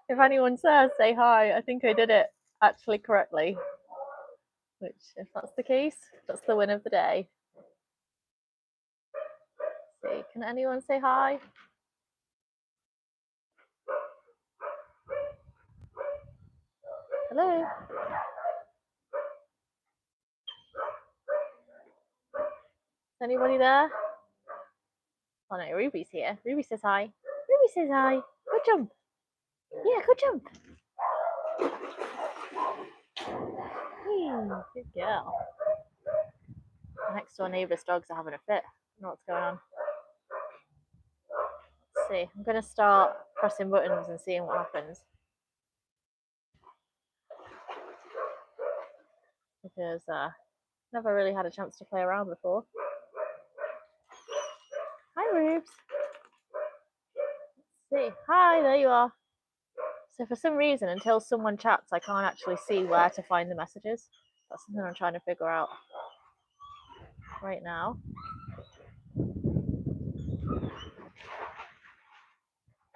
If anyone says, say hi. I think I did it actually correctly. Which, if that's the case, that's the win of the day. Let's see, can anyone say hi? Hello? Is anybody there? Oh no, Ruby's here. Ruby says hi. Ruby says hi. Good jump. Yeah, good jump. Good girl. The next door neighbour's dogs are having a fit. I don't know what's going on. Let's see. I'm going to start pressing buttons and seeing what happens. Because never really had a chance to play around before. Hi, Rubes. Let's see. Hi, there you are. So for some reason, until someone chats, I can't actually see where to find the messages. That's something I'm trying to figure out right now.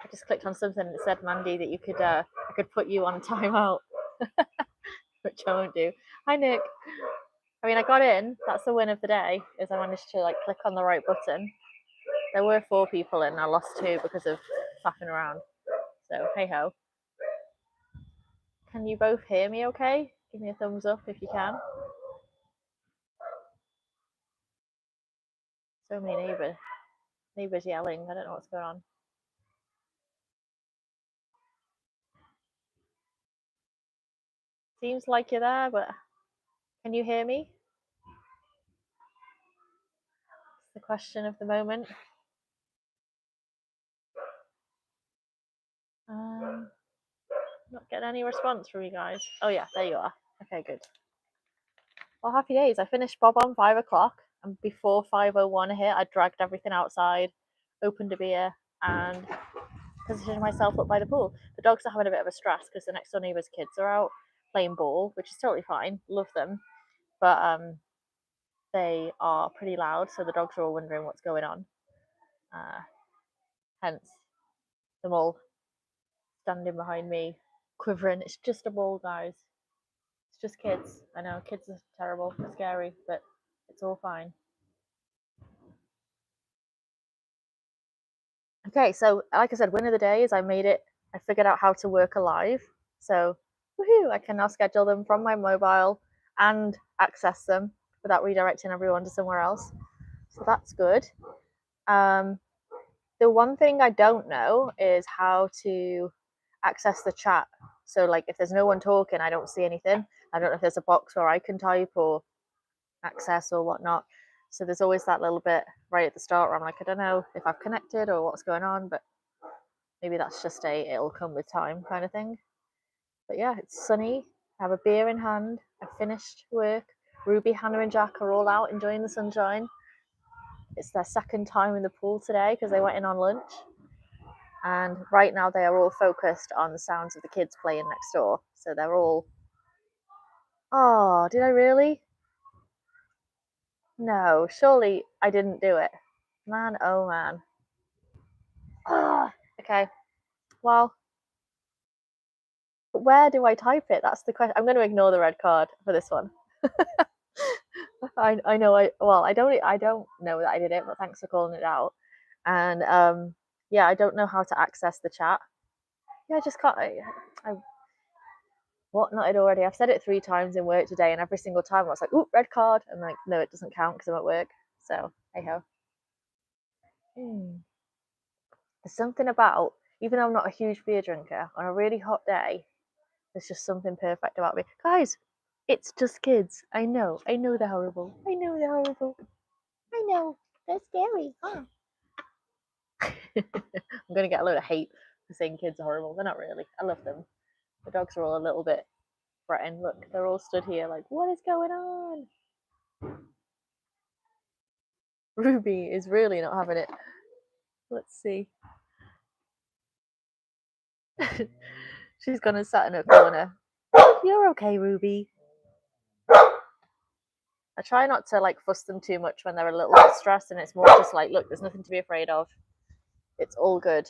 I just clicked on something and it said, Mandy, that you could I could put you on timeout, which I won't do. Hi, Nick. I mean, I got in. That's the win of the day, is I managed to like click on the right button. There were 4 people in. I lost 2 because of faffing around. So hey ho. Can you both hear me? Okay, give me a thumbs up if you can. So many neighbors yelling. I don't know what's going on. Seems like you're there, but can you hear me? It's the question of the moment. Not getting any response from you guys. Oh yeah, there you are. Okay, good. Well, happy days. I finished Bob on 5 o'clock, and before 5:01 hit, I dragged everything outside, opened a beer, and positioned myself up by the pool. The dogs are having a bit of a stress because the next door neighbour's kids are out playing ball, which is totally fine. Love them, but they are pretty loud, so the dogs are all wondering what's going on. Hence, them all standing behind me, quivering. It's just a ball, guys. It's just kids. I know kids are terrible, scary, but it's all fine. Okay, so like I said, win of the day is I made it. I figured out how to work alive. So, woohoo! I can now schedule them from my mobile and access them without redirecting everyone to somewhere else. So that's good. The one thing I don't know is how to access the chat. So, like, if there's no one talking, I don't see anything. I don't know if there's a box where I can type or access or whatnot. So there's always that little bit right at the start where I'm like, I don't know if I've connected or what's going on, but maybe that's just it'll come with time kind of thing. But yeah, it's sunny. I have a beer in hand. I've finished work. Ruby, Hannah, and Jack are all out enjoying the sunshine. It's their second time in the pool today because they went in on lunch. And right now they are all focused on the sounds of the kids playing next door. So they're all, oh, did I really? No, surely I didn't do it. Man, oh man. Okay. Well, where do I type it? That's the question. I'm going to ignore the red card for this one. I know I don't know that I did it, but thanks for calling it out. And yeah, I don't know how to access the chat. Yeah, I just can't. I what not it already? I've said it 3 times in work today, and every single time I was like, "Ooh, red card," and like, no, it doesn't count because I'm at work. So hey ho. There's something about, even though I'm not a huge beer drinker, on a really hot day, there's just something perfect about me. Guys, it's just kids. I know they're horrible. I know they're horrible. I know, they're scary. Huh? I'm going to get a load of hate for saying kids are horrible. They're not really. I love them. The dogs are all a little bit threatened. Look, they're all stood here like, what is going on? Ruby is really not having it. Let's see. She's gone and sat in a corner. You're okay, Ruby. I try not to like fuss them too much when they're a little bit stressed, and it's more just like, look, there's nothing to be afraid of. It's all good.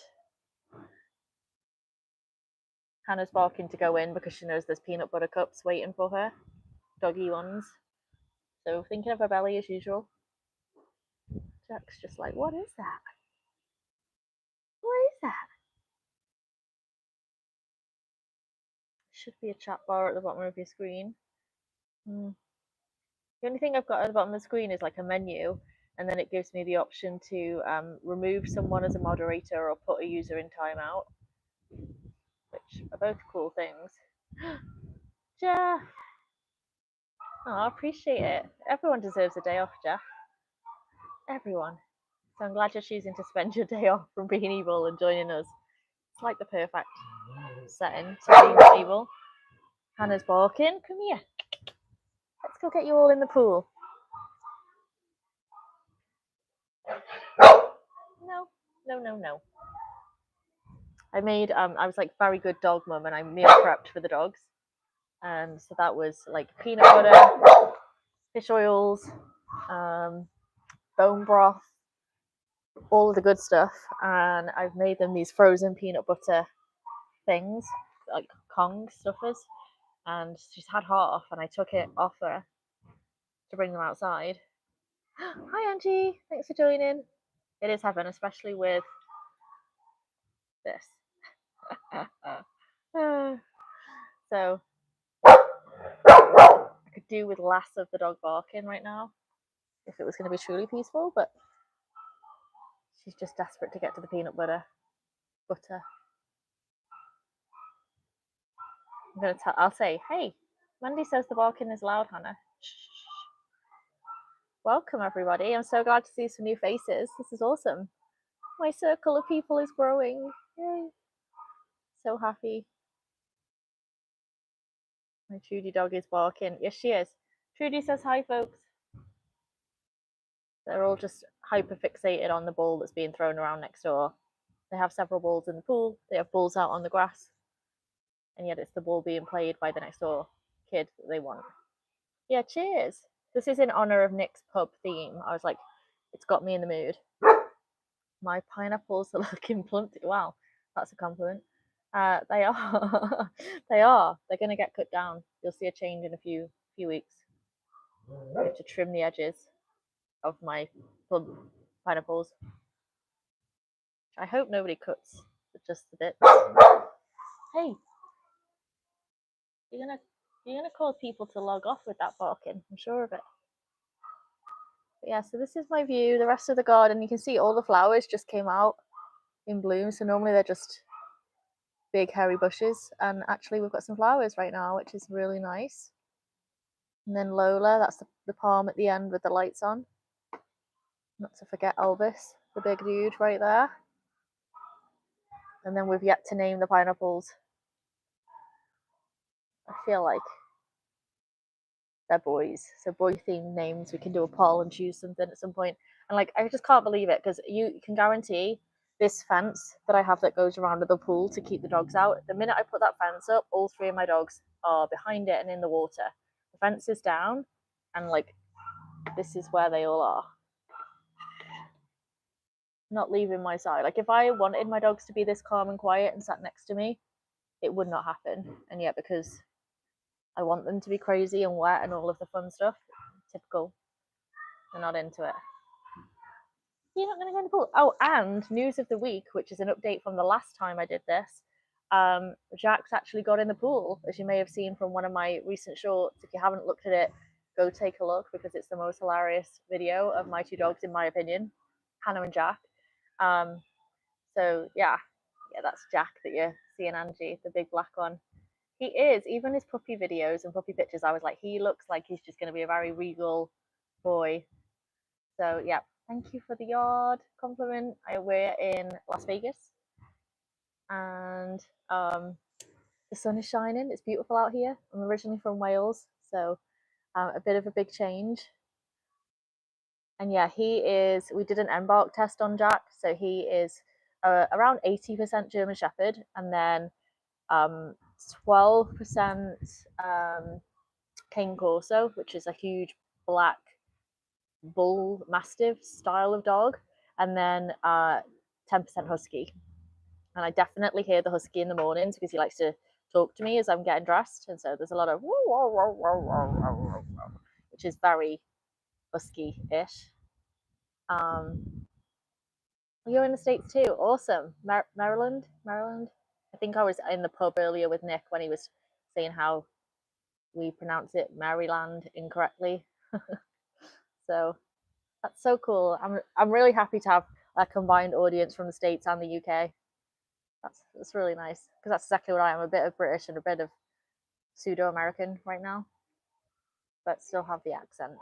Hannah's barking to go in because she knows there's peanut butter cups waiting for her, doggy ones. So thinking of her belly as usual. Jack's just like, what is that? What is that? Should be a chat bar at the bottom of your screen. The only thing I've got at the bottom of the screen is like a menu, and then it gives me the option to remove someone as a moderator or put a user in timeout, which are both cool things. Jeff! Oh, I appreciate it. Everyone deserves a day off, Jeff. Everyone. So I'm glad you're choosing to spend your day off from being evil and joining us. It's like the perfect setting to be evil. Hannah's barking. Come here. Let's go get you all in the pool. No, no, no, no. I made, I was like very good dog mum and I meal prepped for the dogs. So that was like peanut butter, fish oils, bone broth, all of the good stuff. And I've made them these frozen peanut butter things, like Kong stuffers. And she's had half and I took it off her to bring them outside. Hi Angie, thanks for joining. It is heaven, especially with this. So I could do with less of the dog barking right now if it was going to be truly peaceful, but she's just desperate to get to the peanut butter. I'll say, hey, Mandy says the barking is loud, Hannah. Shh. Welcome everybody. I'm so glad to see some new faces. This is awesome. My circle of people is growing. Yay. So happy. My Trudy dog is barking. Yes, she is. Trudy says hi, folks. They're all just hyper fixated on the ball that's being thrown around next door. They have several balls in the pool. They have balls out on the grass. And yet it's the ball being played by the next door kid that they want. Yeah, cheers. This is in honor of Nick's pub theme. I was like, it's got me in the mood. My pineapples are looking plump. Wow, that's a compliment. They are. They are. They're going to get cut down. You'll see a change in a few weeks. I have to trim the edges of my plump pineapples. I hope nobody cuts just the bits. Hey, you're gonna cause people to log off with that barking. I'm sure of it. But yeah, so this is my view. The rest of the garden, you can see all the flowers just came out in bloom. So normally they're just big hairy bushes, and actually we've got some flowers right now, which is really nice. And then Lola, that's the palm at the end with the lights on. Not to forget Elvis, the big dude right there. And then we've yet to name the pineapples. I feel like they're boys, so boy themed names. We can do a poll and choose something at some point. And like, I just can't believe it because you can guarantee this fence that I have that goes around the pool to keep the dogs out. The minute I put that fence up, all three of my dogs are behind it and in the water. The fence is down, and like, this is where they all are. Not leaving my side. Like, if I wanted my dogs to be this calm and quiet and sat next to me, it would not happen. And yet, because I want them to be crazy and wet and all of the fun stuff, typical, they're not into it. You're not going to go in the pool. Oh, and news of the week, which is an update from the last time I did this. Jack's actually got in the pool, as you may have seen from one of my recent shorts. If you haven't looked at it, go take a look because it's the most hilarious video of my two dogs, in my opinion, Hannah and Jack. So yeah, that's Jack that you're seeing, Angie, the big black one. He is, even his puppy videos and puppy pictures, I was like, he looks like he's just going to be a very regal boy. So yeah, thank you for the yard compliment. We're in Las Vegas, and the sun is shining. It's beautiful out here. I'm originally from Wales, so a bit of a big change. And yeah, we did an embark test on Jack, so he is around 80% German Shepherd, and then 12% Cane Corso, which is a huge black bull mastiff style of dog, and then 10% Husky. And I definitely hear the husky in the mornings because he likes to talk to me as I'm getting dressed. And so there's a lot of which is very husky-ish. You're in the States too. Awesome. Maryland? I think I was in the pub earlier with Nick when he was saying how we pronounce it Maryland incorrectly. So that's so cool. I'm really happy to have a combined audience from the States and the UK. That's really nice because that's exactly what I am, a bit of British and a bit of pseudo-American right now, but still have the accent.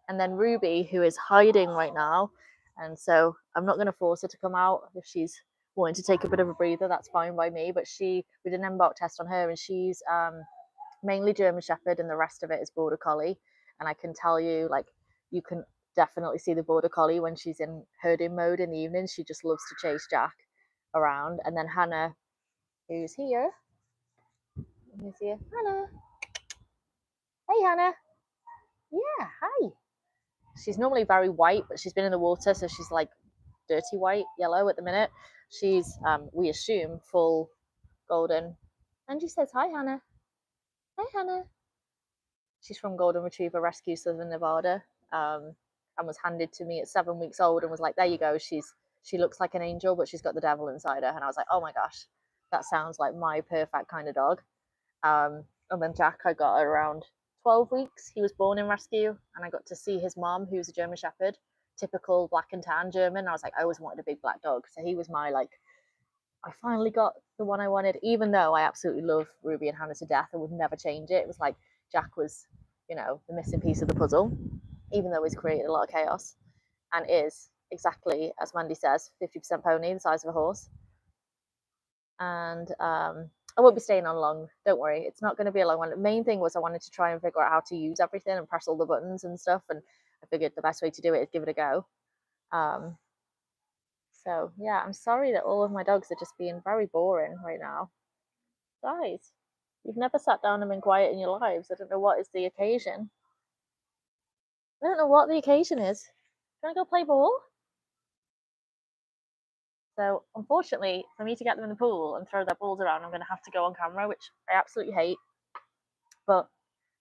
And then Ruby, who is hiding right now, and so I'm not going to force her to come out. If she's wanting to take a bit of a breather, that's fine by me, but we did an embark test on her, and she's mainly German Shepherd and the rest of it is Border Collie. And I can tell you, like, you can definitely see the Border Collie when she's in herding mode in the evenings. She just loves to chase Jack around. And then Hannah, who's here. Hannah. Hey, Hannah. Yeah, hi. She's normally very white, but she's been in the water, so she's like dirty white, yellow at the minute. She's, we assume, full golden. Angie says, hi, Hannah. Hi, Hannah. She's from Golden Retriever Rescue Southern Nevada, and was handed to me at 7 weeks old and was like, there you go. She looks like an angel, but she's got the devil inside her. And I was like, oh my gosh, that sounds like my perfect kind of dog. And then Jack, I got around 12 weeks. He was born in rescue, and I got to see his mom, who's a German Shepherd, typical black and tan German. I was like, I always wanted a big black dog. So he was my, like, I finally got the one I wanted, even though I absolutely love Ruby and Hannah to death. I would never change it. It was like Jack was, the missing piece of the puzzle, even though he's created a lot of chaos and is exactly, as Mandy says, 50% pony, the size of a horse. And I won't be staying on long. Don't worry. It's not going to be a long one. The main thing was I wanted to try and figure out how to use everything and press all the buttons and stuff. And I figured the best way to do it is give it a go. So yeah, I'm sorry that all of my dogs are just being very boring right now. Guys, you've never sat down and been quiet in your lives. I don't know what is the occasion. I don't know what the occasion is. Can I go play ball? So unfortunately, for me to get them in the pool and throw their balls around, I'm going to have to go on camera, which I absolutely hate. But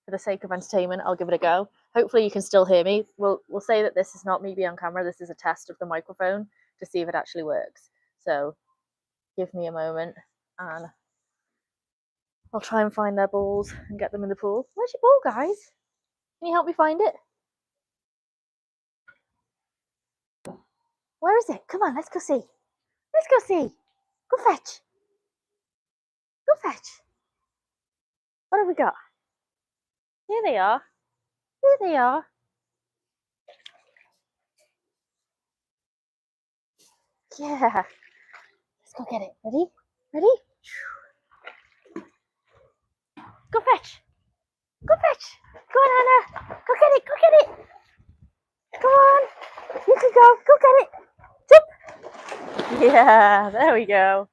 for the sake of entertainment, I'll give it a go. Hopefully you can still hear me. We'll say that this is not me being on camera. This is a test of the microphone to see if it actually works. So give me a moment and I'll try and find their balls and get them in the pool. Where's your ball, guys? Can you help me find it? Where is it? Come on, let's go see. Let's go see. Go fetch. Go fetch. What have we got? Here they are. Here they are. Yeah. Let's go get it. Ready? Ready? Go fetch. Go fetch. Go on, Hannah. Go get it. Go get it. Go on. You can go. Go get it. Jump. Yeah, there we go.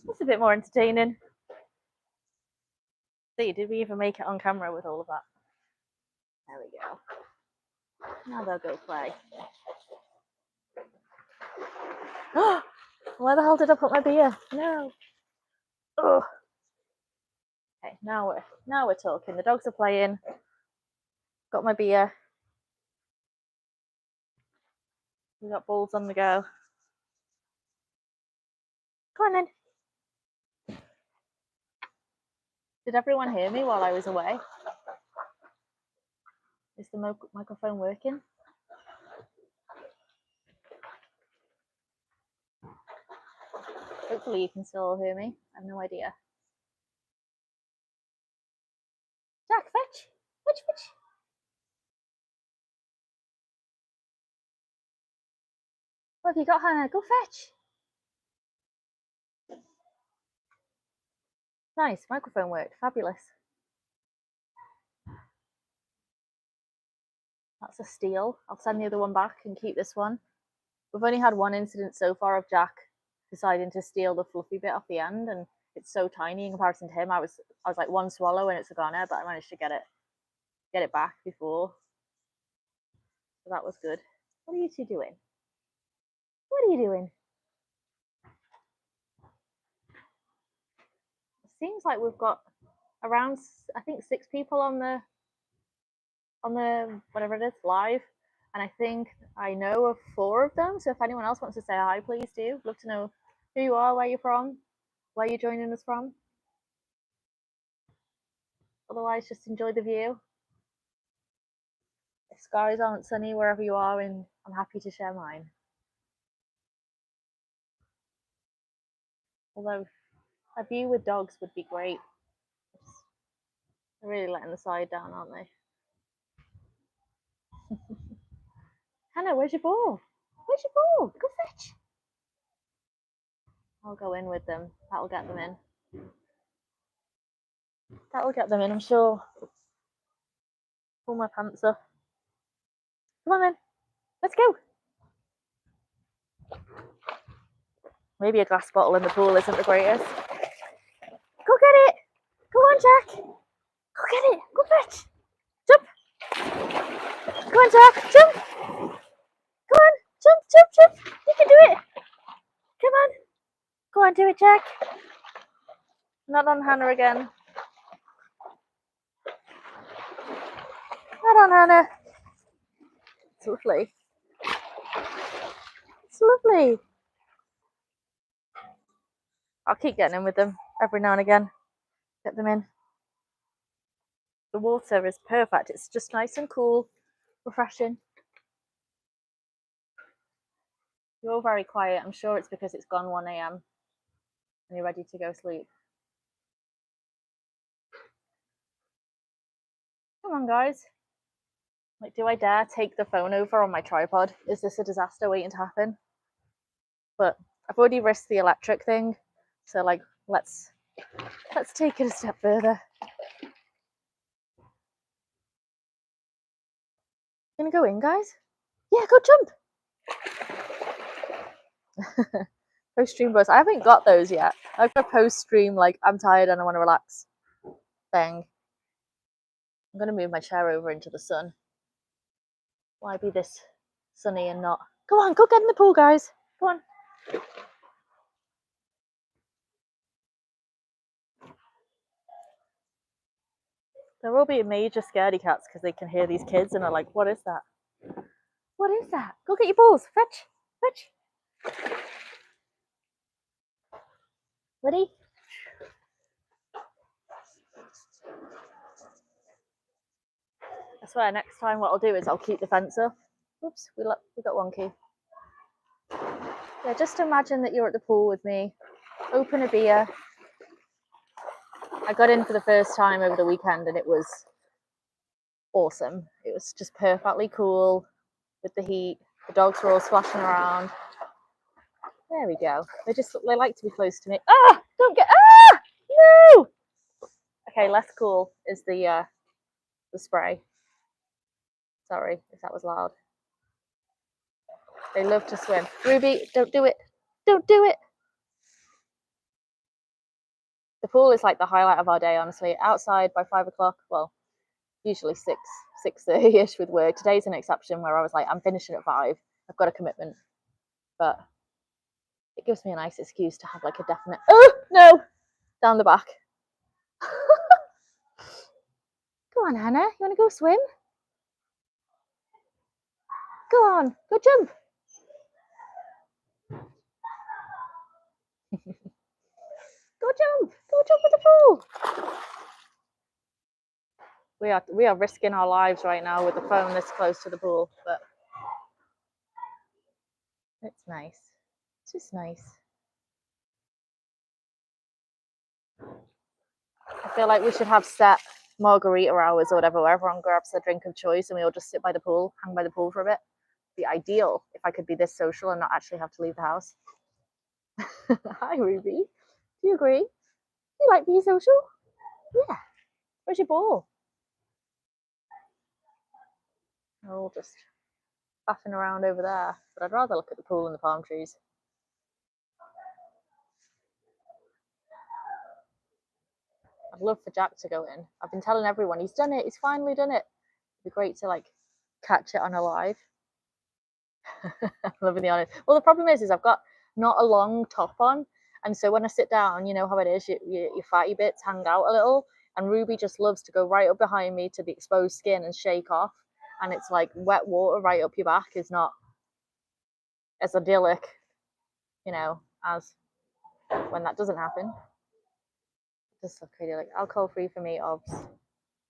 That's a bit more entertaining. See, did we even make it on camera with all of that? There we go. Now they'll go play. Where the hell did I put my beer? No. Ugh. Okay, now we're talking. The dogs are playing. Got my beer. We got balls on the go. Come on then. Did everyone hear me while I was away? Is the microphone working? Hopefully you can still hear me. I have no idea. Jack, fetch. Fetch, fetch. What have you got, Hannah? Go fetch. Nice, microphone worked. Fabulous. That's a steal. I'll send the other one back and keep this one. We've only had one incident so far of Jack deciding to steal the fluffy bit off the end, and it's so tiny in comparison to him. I was like one swallow and it's a goner, but I managed to get it back before. So that was good. What are you two doing? What are you doing? seems like we've got around, I think, 6 people on the whatever it is live, and I think I know of 4 of them. So if anyone else wants to say hi, please do. Love to know who you are, where you're from, where you're joining us from. Otherwise, just enjoy the view. If skies aren't sunny wherever you are, and I'm happy to share mine. Although a view with dogs would be great. They're really letting the side down, aren't they? Hannah, where's your ball? Where's your ball? Go fetch. I'll go in with them. That'll get them in. That'll get them in, I'm sure. Pull my pants up. Come on then. Let's go. Maybe a glass bottle in the pool isn't the greatest. Go get it. Go on, Jack. Go get it. Go fetch. Jump. Go on, Jack. Jump. Come on. Jump, jump, jump. You can do it. Come on. Go on, do it, Jack. Not on Hannah again. Not on Hannah. It's lovely. It's lovely. I'll keep getting in with them every now and again. Get them in. The water is perfect. It's just nice and cool, refreshing. You're all very quiet. I'm sure it's because it's gone 1 a.m. and you're ready to go sleep. Come on, guys. Like, do I dare take the phone over on my tripod? Is this a disaster waiting to happen? But I've already risked the electric thing, so like, let's take it a step further. Gonna go in, guys? Yeah, go jump. Post-stream buzz. I haven't got those yet. I've got a post-stream, like, I'm tired and I want to relax thing. I'm going to move my chair over into the sun. Why be this sunny and not? Go on, go get in the pool, guys. Go on. There will be major scaredy cats because they can hear these kids and are like, what is that? What is that? Go get your balls. Fetch. Fetch. Ready? I swear, next time what I'll do is I'll keep the fence up. Oops, we got one key. Yeah, just imagine that you're at the pool with me. Open a beer. I got in for the first time over the weekend and it was awesome. It was just perfectly cool with the heat. The dogs were all splashing around. There we go. They like to be close to me. Ah! Don't get no! Okay, less cool is the spray. Sorry if that was loud. They love to swim. Ruby, don't do it. Don't do it. The pool is like the highlight of our day, honestly. Outside by 5 o'clock, well, usually 6:30ish with work. Today's an exception where I was like, I'm finishing at 5. I've got a commitment. But it gives me a nice excuse to have like a definite, oh, no, down the back. Go on, Hannah. You want to go swim? Go on. Go jump. Go jump. Go jump in the pool. We are risking our lives right now with the phone this close to the pool, but it's nice. It's just nice. I feel like we should have set margarita hours or whatever, where everyone grabs their drink of choice and we all just sit by the pool, hang by the pool for a bit. It'd be ideal if I could be this social and not actually have to leave the house. Hi, Ruby. Do you agree? Do you like being social? Yeah. Where's your ball? They're all just faffing around over there, but I'd rather look at the pool and the palm trees. I'd love for Jack to go in. I've been telling everyone he's done it. He's finally done it. It'd be great to like catch it on a live. I'm loving the honest. Well, the problem is I've got not a long top on, And so when I sit down, you know how it is, your fatty bits hang out a little. And Ruby just loves to go right up behind me to the exposed skin and shake off. And it's like wet water right up your back is not as idyllic, you know, as when that doesn't happen. Just look really like alcohol free for me, obs.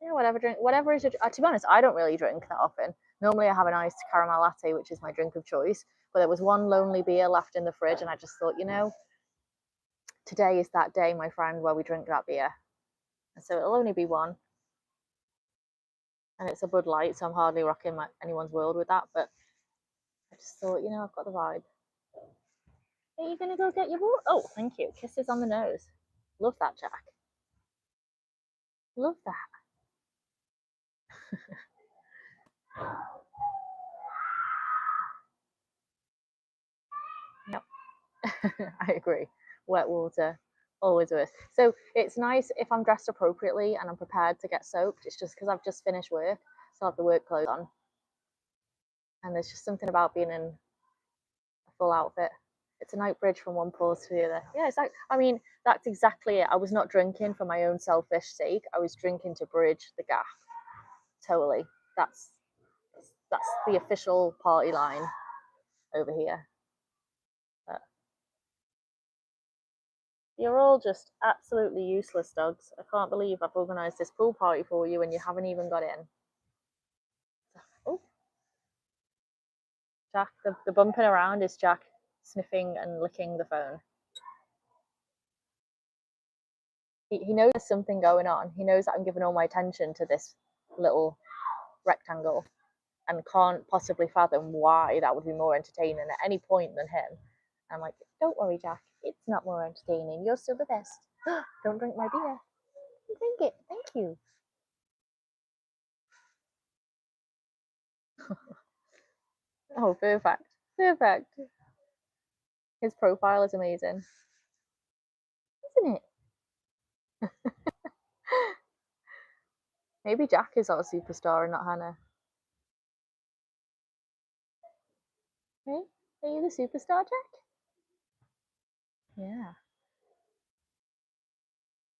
Yeah, whatever drink, whatever is your. To be honest, I don't really drink that often. Normally, I have an iced caramel latte, which is my drink of choice. But there was one lonely beer left in the fridge, and I just thought, you know, today is that day, my friend, where we drink that beer. And so it'll only be one, and it's a Bud Light, so I'm hardly rocking anyone's world with that. But I just thought, you know, I've got the vibe. Are you gonna go get your water? Oh, thank you. Kisses on the nose. Love that, Jack. Love that. Yep. I agree. Wet water, always worse. So it's nice if I'm dressed appropriately and I'm prepared to get soaked. It's just because I've just finished work, so I have the work clothes on. And there's just something about being in a full outfit. It's a night bridge from one pause to the other. Yeah, it's like, I mean, that's exactly it. I was not drinking for my own selfish sake. I was drinking to bridge the gap. Totally. That's the official party line over here. But you're all just absolutely useless dogs. I can't believe I've organised this pool party for you and you haven't even got in. Oh, Jack, the bumping around is Jack sniffing and licking the phone. He knows there's something going on. He knows that I'm giving all my attention to this little rectangle and can't possibly fathom why that would be more entertaining at any point than him. I'm like, don't worry, Jack. It's not more entertaining. You're still the best. Don't drink my beer. Drink it. Thank you. Oh, perfect. Perfect. His profile is amazing. Isn't it? Maybe Jack is our superstar and not Hannah. Hey, are you the superstar, Jack? Yeah.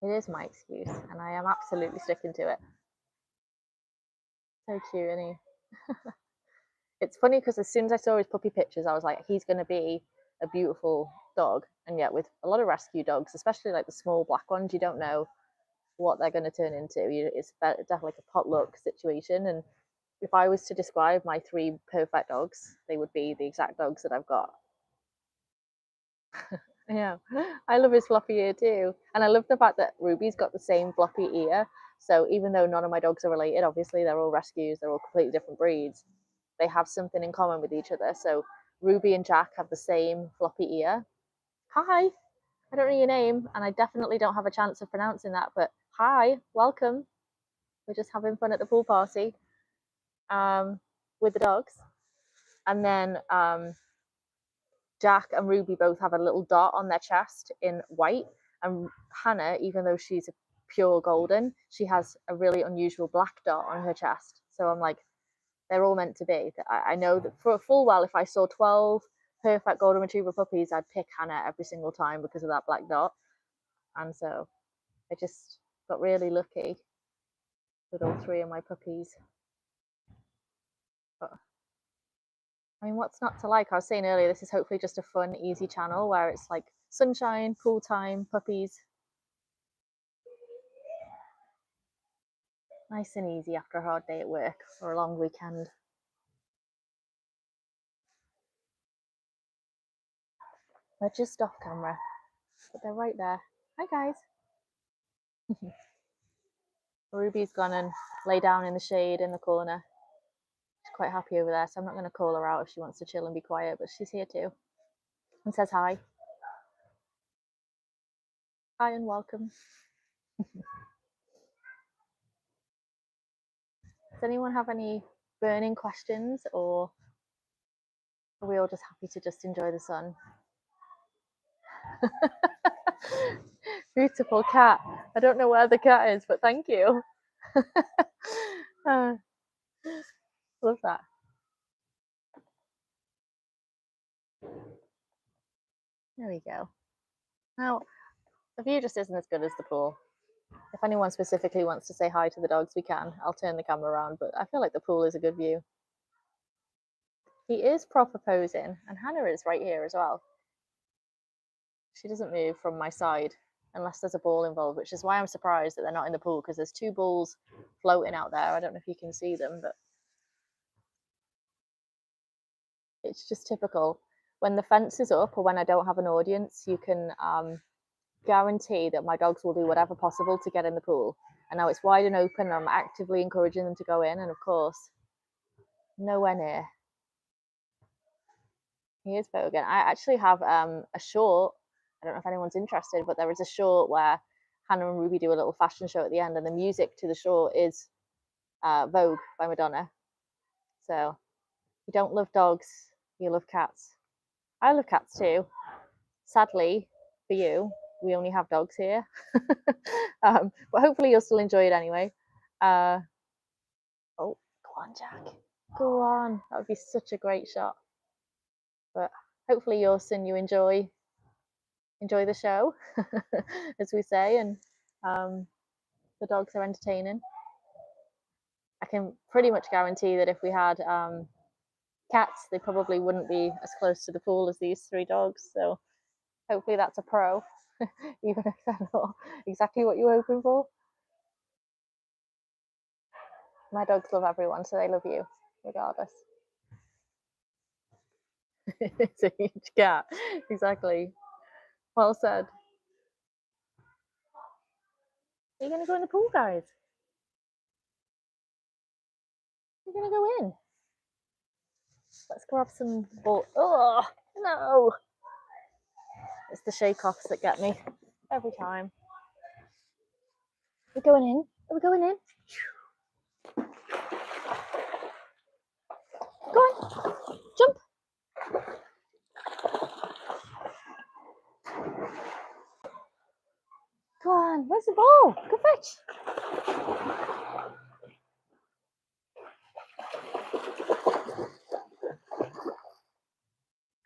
It is my excuse, and I am absolutely sticking to it. So cute, isn't he? It's funny because as soon as I saw his puppy pictures, I was like, he's going to be a beautiful dog. And yet, with a lot of rescue dogs, especially like the small black ones, you don't know what they're going to turn into. It's definitely like a potluck situation. And if I was to describe my 3 perfect dogs, they would be the exact dogs that I've got. Yeah, I love his floppy ear too. And I love the fact that Ruby's got the same floppy ear. So even though none of my dogs are related, obviously they're all rescues, they're all completely different breeds, they have something in common with each other. So Ruby and Jack have the same floppy ear. Hi, I don't know your name, and I definitely don't have a chance of pronouncing that, but hi, welcome. We're just having fun at the pool party with the dogs. And then Jack and Ruby both have a little dot on their chest in white. And Hannah, even though she's a pure golden, she has a really unusual black dot on her chest. So I'm like, they're all meant to be. I know that for full well, if I saw 12 perfect golden retriever puppies, I'd pick Hannah every single time because of that black dot. And so I just got really lucky with all 3 of my puppies. But I mean, what's not to like? I was saying earlier, this is hopefully just a fun, easy channel where it's like sunshine, pool time, puppies. Nice and easy after a hard day at work or a long weekend. They're just off camera, but they're right there. Hi, guys. Ruby's gone and lay down in the shade in the corner. She's quite happy over there, so I'm not going to call her out if she wants to chill and be quiet, but she's here too and says hi. Hi and welcome. Does anyone have any burning questions, or are we all just happy to just enjoy the sun? Beautiful cat. I don't know where the cat is, but thank you. Love that. There we go. Now, the view just isn't as good as the pool. If anyone specifically wants to say hi to the dogs, we can. I'll turn the camera around, but I feel like the pool is a good view. He is proper posing, and Hannah is right here as well. She doesn't move from my side unless there's a ball involved, which is why I'm surprised that they're not in the pool, because there's two balls floating out there. I don't know if you can see them, but it's just typical. When the fence is up or when I don't have an audience, you can guarantee that my dogs will do whatever possible to get in the pool. And now it's wide and open, and I'm actively encouraging them to go in, and of course, nowhere near. Here's Bo again. I actually have a short. I don't know if anyone's interested, but there is a short where Hannah and Ruby do a little fashion show at the end, and the music to the short is Vogue by Madonna. So if you don't love dogs, you love cats. I love cats too. Sadly, for you, we only have dogs here. But hopefully you'll still enjoy it anyway. Oh, go on, Jack. Go on. That would be such a great shot. But hopefully you enjoy the show, as we say, and the dogs are entertaining. I can pretty much guarantee that if we had cats, they probably wouldn't be as close to the pool as these three dogs. So hopefully that's a pro, even if they're not exactly what you were hoping for. My dogs love everyone, so they love you, regardless. It's a huge cat. Exactly. Well said. Are you going to go in the pool, guys? You're going to go in? Let's grab some ball. Oh, no. It's the shake-offs that get me every time. We're going in. Are we going in? Go on. Jump. Go on. Where's the ball? Go fetch.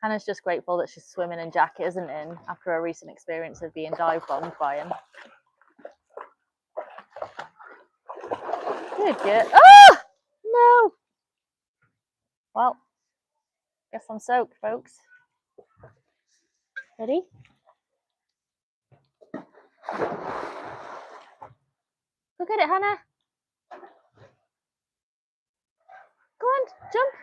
Hannah's just grateful that she's swimming and Jack isn't in after a recent experience of being dive bombed by him. Good girl. Ah! No. Well, guess I'm soaked, folks. Ready? Look at it, Hannah. Go on, jump.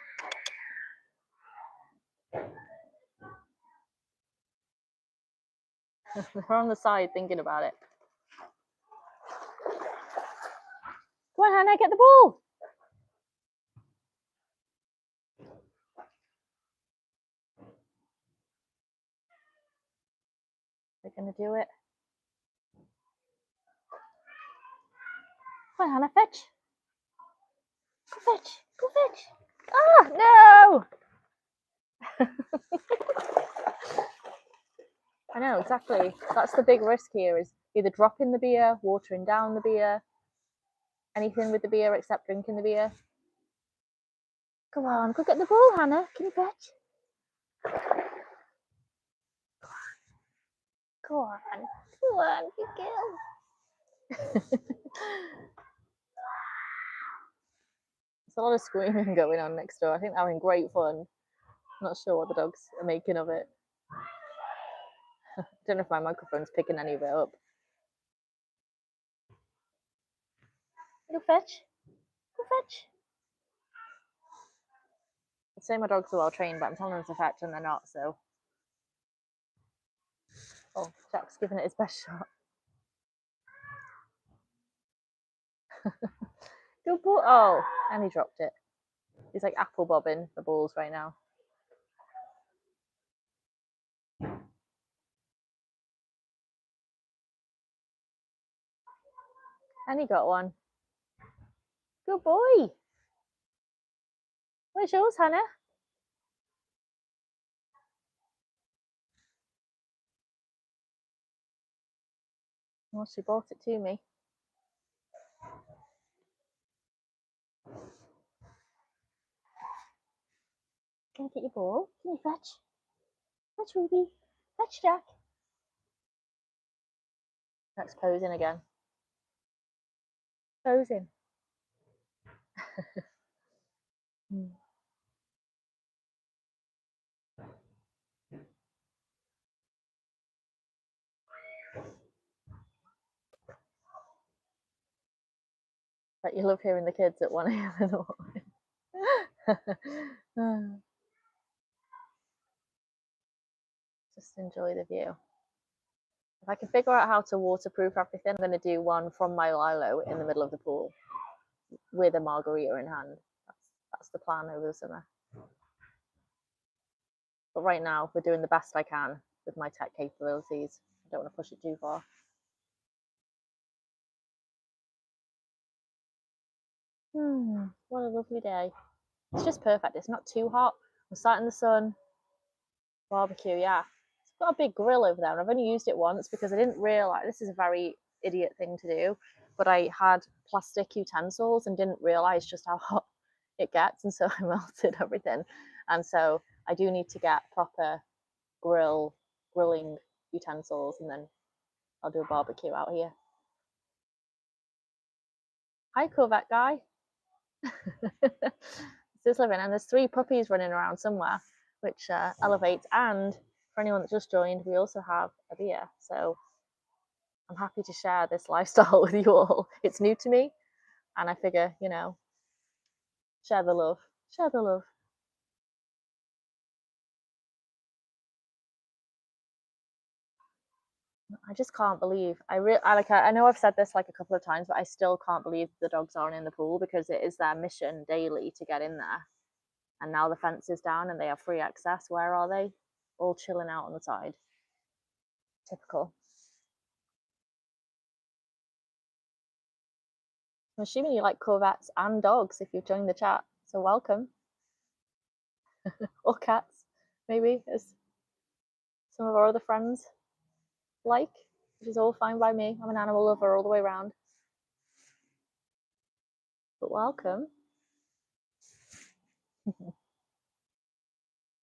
They're on the side thinking about it. Go on, Hannah, get the ball. They're going to do it. Go on, Hannah, fetch. Go fetch. Go fetch. Ah, no. I know, exactly. That's the big risk here, is either dropping the beer, watering down the beer, anything with the beer except drinking the beer. Come on, go get the ball, Hannah. Can you fetch? Go on. Go on, good girl. There's a lot of screaming going on next door. I think they're having great fun. I'm not sure what the dogs are making of it. I don't know if my microphone's picking any of it up. Go fetch. Go fetch. I'd say my dogs are well trained, but I'm telling them to fetch and they're not, so. Oh, Jack's giving it his best shot. Good ball. Oh, and he dropped it. He's like apple bobbing the balls right now. And he got one. Good boy. Where's yours, Hannah? Well, she brought it to me. Can I get your ball? Can you fetch? Fetch, Ruby. Fetch, Jack. That's posing again. Posing. But you love hearing the kids at 1 a.m. in the morning. Just enjoy the view. If I can figure out how to waterproof everything, I'm going to do one from my Lilo in the middle of the pool with a margarita in hand. That's the plan over the summer. But right now, we're doing the best I can with my tech capabilities. I don't want to push it too far. What a lovely day. It's just perfect. It's not too hot. I'm sat in the sun. Barbecue, yeah. It's got a big grill over there, and I've only used it once because I didn't realise, this is a very idiot thing to do, but I had plastic utensils and didn't realise just how hot it gets, and so I melted everything. And so I do need to get proper grilling utensils, and then I'll do a barbecue out here. Hi, Corvette guy. Just living, and there's 3 puppies running around somewhere, which elevates. And for anyone that just joined, we also have a beer. So I'm happy to share this lifestyle with you all. It's new to me, and I figure, you know, share the love. Share the love. I just can't believe I know I've said this like a couple of times, but I still can't believe the dogs aren't in the pool, because it is their mission daily to get in there. And now the fence is down and they have free access. Where are they? All chilling out on the side. Typical. I'm assuming you like Corvettes and dogs if you've joined the chat, so welcome. Or cats, maybe, as some of our other friends like, which is all fine by me. I'm an animal lover all the way around. But welcome.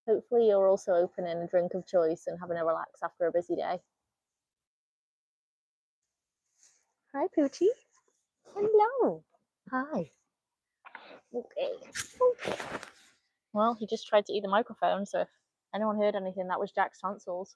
Hopefully you're also opening a drink of choice and having a relax after a busy day. Hi, Poochie. Hello. Hi. Okay. Well, he just tried to eat the microphone, so if anyone heard anything, that was Jack's tonsils.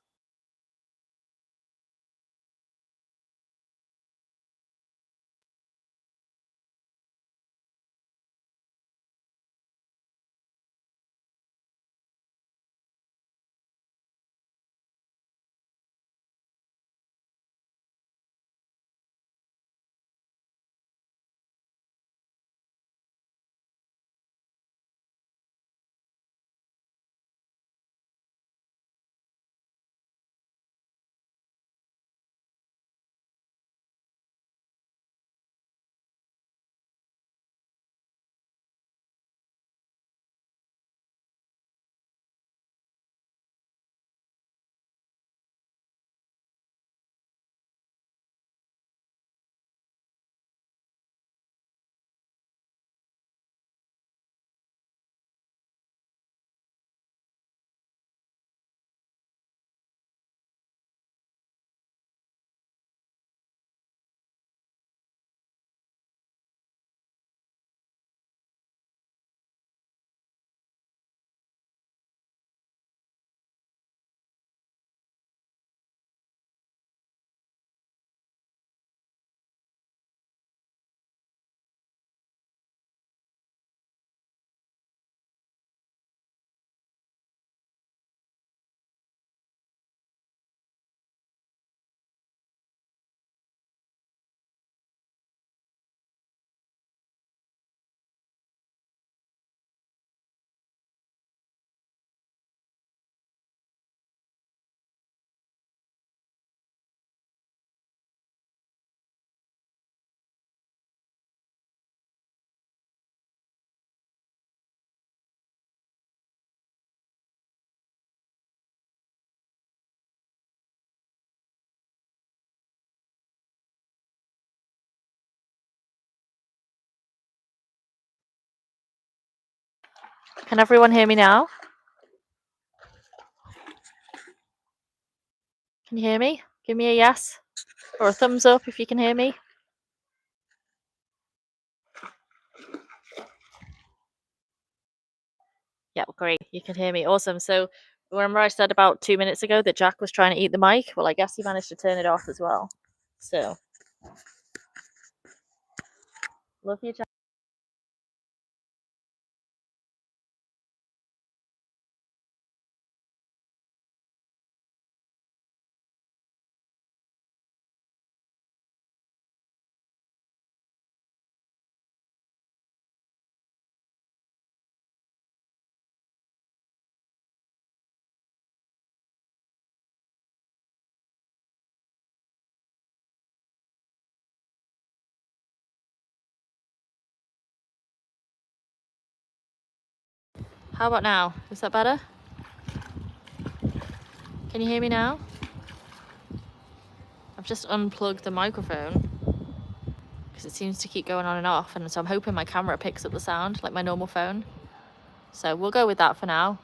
Can everyone hear me now? Can you hear me? Give me a yes. Or a thumbs up if you can hear me. Yeah, great. You can hear me. Awesome. So remember I said about 2 minutes ago that Jack was trying to eat the mic? Well, I guess he managed to turn it off as well. So love you, Jack. How about now? Is that better? Can you hear me now? I've just unplugged the microphone because it seems to keep going on and off, and so I'm hoping my camera picks up the sound like my normal phone. So we'll go with that for now.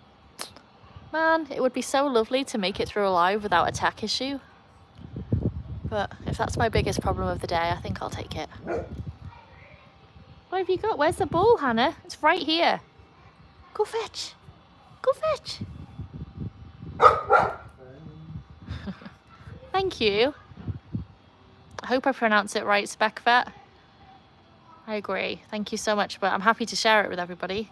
Man, it would be so lovely to make it through alive without a tech issue. But if that's my biggest problem of the day, I think I'll take it. What have you got? Where's the ball, Hannah? It's right here. Go fetch. Go fetch. Thank you. I hope I pronounce it right, Spec Vet. I agree. Thank you so much, but I'm happy to share it with everybody.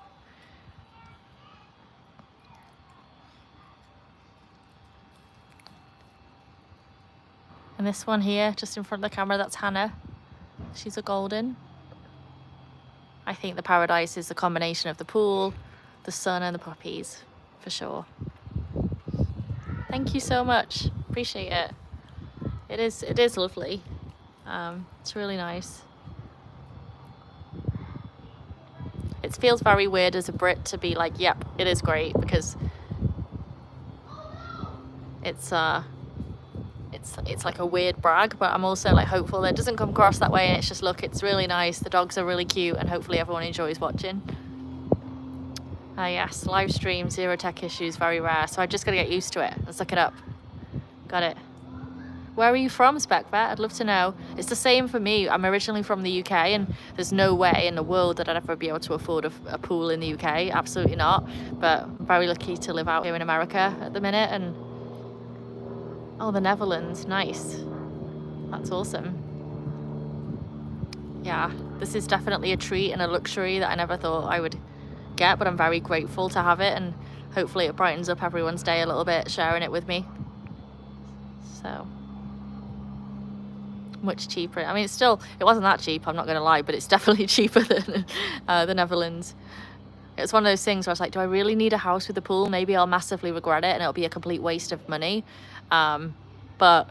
And this one here, just in front of the camera, that's Hannah. She's a golden. I think the paradise is a combination of the pool, the sun, and the puppies, for sure. Thank you so much. Appreciate it. It is lovely. It's really nice. It feels very weird as a Brit to be like, yep, it is great, because it's like a weird brag, but I'm also like hopeful that it doesn't come across that way, and it's just, look, it's really nice, the dogs are really cute, and hopefully everyone enjoys watching. Yes, live stream, zero tech issues, very rare, so I just gotta get used to it and suck it up. Got it. Where are you from, Spec Vet? I'd love to know. It's the same for me. I'm originally from the UK, and there's no way in the world that I'd ever be able to afford a pool in the UK. Absolutely not. But I'm very lucky to live out here in America at the minute. And oh, the Netherlands, nice. That's awesome. Yeah, this is definitely a treat and a luxury that I never thought I would get, but I'm very grateful to have it, and hopefully it brightens up everyone's day a little bit, sharing it with me. So much cheaper. I mean, it wasn't that cheap, I'm not gonna lie, but it's definitely cheaper than the Netherlands. It's one of those things where I was like, do I really need a house with a pool? Maybe I'll massively regret it and it'll be a complete waste of money. But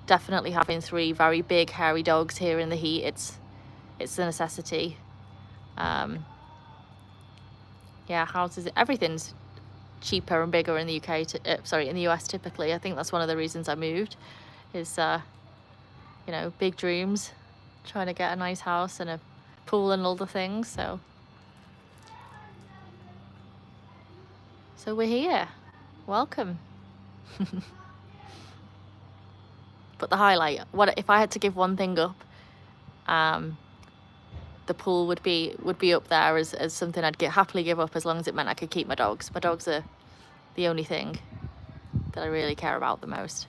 definitely having 3 very big hairy dogs here in the heat, it's a necessity. Yeah, houses, everything's cheaper and bigger in the UK, in the US typically. I think that's one of the reasons I moved, is you know, big dreams, trying to get a nice house and a pool and all the things. So we're here. Welcome. But the highlight, what if I had to give one thing up, the pool would be up there as something I'd happily give up, as long as it meant I could keep my dogs. My dogs are the only thing that I really care about the most.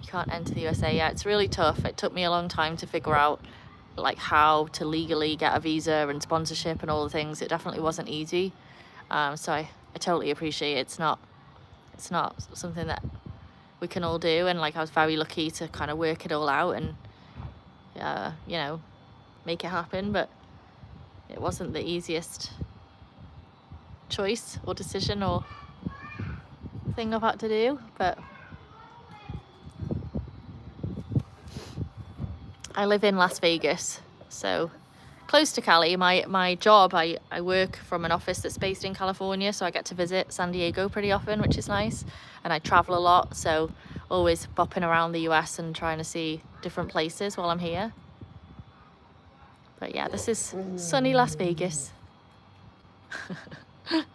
You can't enter the USA yet. It's really tough. It took me a long time to figure out like how to legally get a visa and sponsorship and all the things. It definitely wasn't easy. So I totally appreciate it. It's not something that we can all do, and like I was very lucky to kind of work it all out and you know, make it happen, but it wasn't the easiest choice or decision or thing I've had to do. But I live in Las Vegas, so close to Cali. My job, I work from an office that's based in California, so I get to visit San Diego pretty often, which is nice, and I travel a lot, so always bopping around the US and trying to see different places while I'm here. But yeah, this is sunny Las Vegas.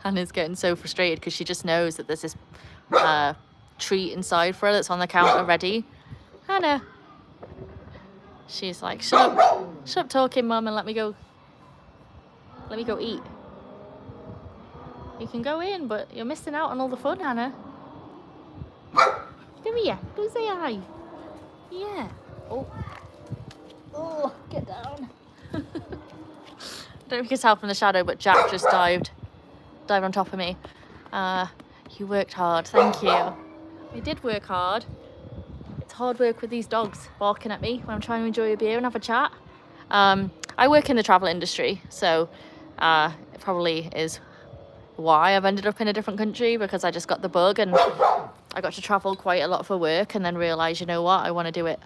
Hannah's getting so frustrated because she just knows that there's this treat inside for her that's on the counter ready. Hannah, She's like, shut up talking, Mum, and let me go eat. You can go in, but you're missing out on all the fun, Hannah. Come here, go say hi. Yeah. Oh, get down. I don't know if you can tell from the shadow, but Jack just dived on top of me. You worked hard, thank you. I did work hard. It's hard work with these dogs barking at me when I'm trying to enjoy a beer and have a chat. I work in the travel industry, so it probably is why I've ended up in a different country, because I just got the bug and I got to travel quite a lot for work and then realised, you know what, I want to do it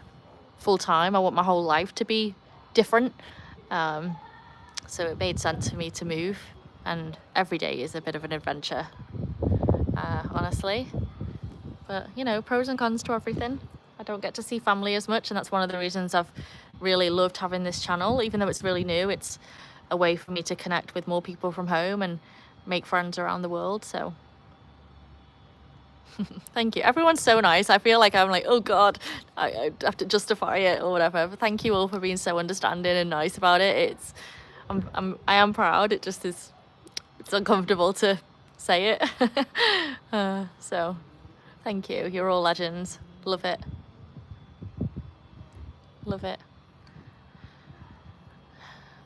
full time. I want my whole life to be different. So it made sense for me to move, and every day is a bit of an adventure, honestly. But, you know, pros and cons to everything. I don't get to see family as much, and that's one of the reasons I've really loved having this channel. Even though it's really new, it's a way for me to connect with more people from home and make friends around the world. So thank you. Everyone's so nice. I feel like I'm like, oh God, I have to justify it or whatever. But thank you all for being so understanding and nice about it. I am proud. It just is, it's uncomfortable to say it. So thank you. You're all legends. Love it. Love it.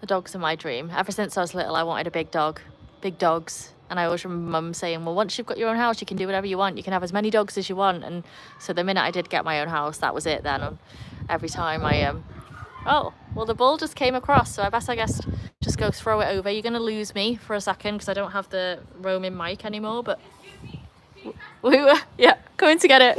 The dogs are my dream. Ever since I was little, I wanted a big dog. Big dogs. And I always remember Mum saying, well, once you've got your own house, you can do whatever you want. You can have as many dogs as you want. And so the minute I did get my own house, that was it then. And every time I oh, well, the ball just came across, so I guess just go throw it over. You're going to lose me for a second because I don't have the roaming mic anymore, but we were, yeah, coming to get it.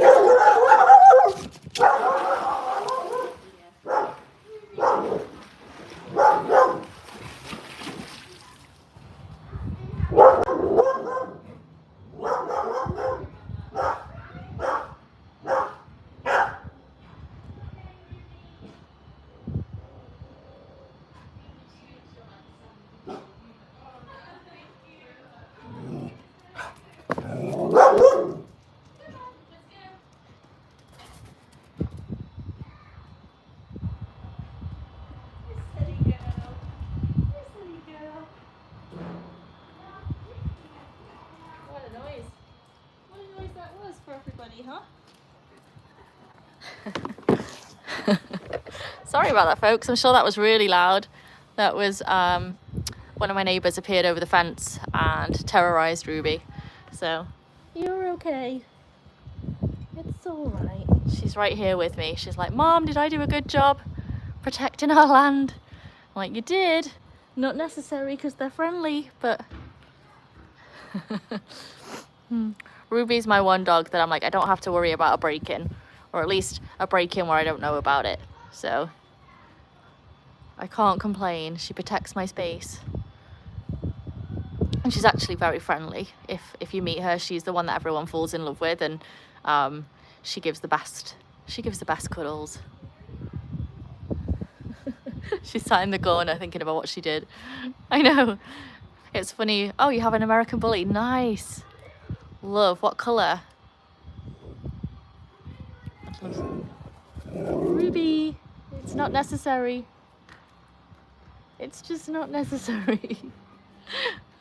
Sorry about that, folks. I'm sure that was really loud. That was one of my neighbours appeared over the fence and terrorised Ruby. So you're okay. It's all right. She's right here with me. She's like, Mom, did I do a good job protecting our land? I'm like, you did. Not necessary because they're friendly, but Ruby's my one dog that I'm like, I don't have to worry about a break-in, or at least a break-in where I don't know about it. So I can't complain. She protects my space. And she's actually very friendly. If you meet her, she's the one that everyone falls in love with, and she gives the best cuddles. She's sat in the corner thinking about what she did. I know. It's funny. Oh, you have an American bully. Nice. Love. What colour? Ruby. It's not necessary. It's just not necessary.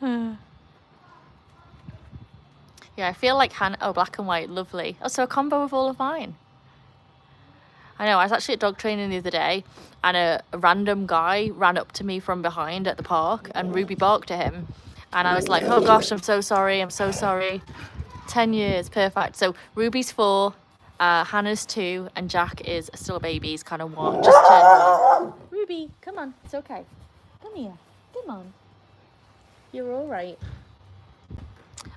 Yeah, I feel like Hannah. Oh, black and white. Lovely. Oh, so a combo of all of mine. I know, I was actually at dog training the other day, and a random guy ran up to me from behind at the park, and Ruby barked at him. And I was like, oh gosh, I'm so sorry. 10 years, perfect. So Ruby's 4, Hannah's 2, and Jack is still a baby. He's kind of 1, just turned 1. Ruby, come on, it's okay. Come here, come on. You're all right.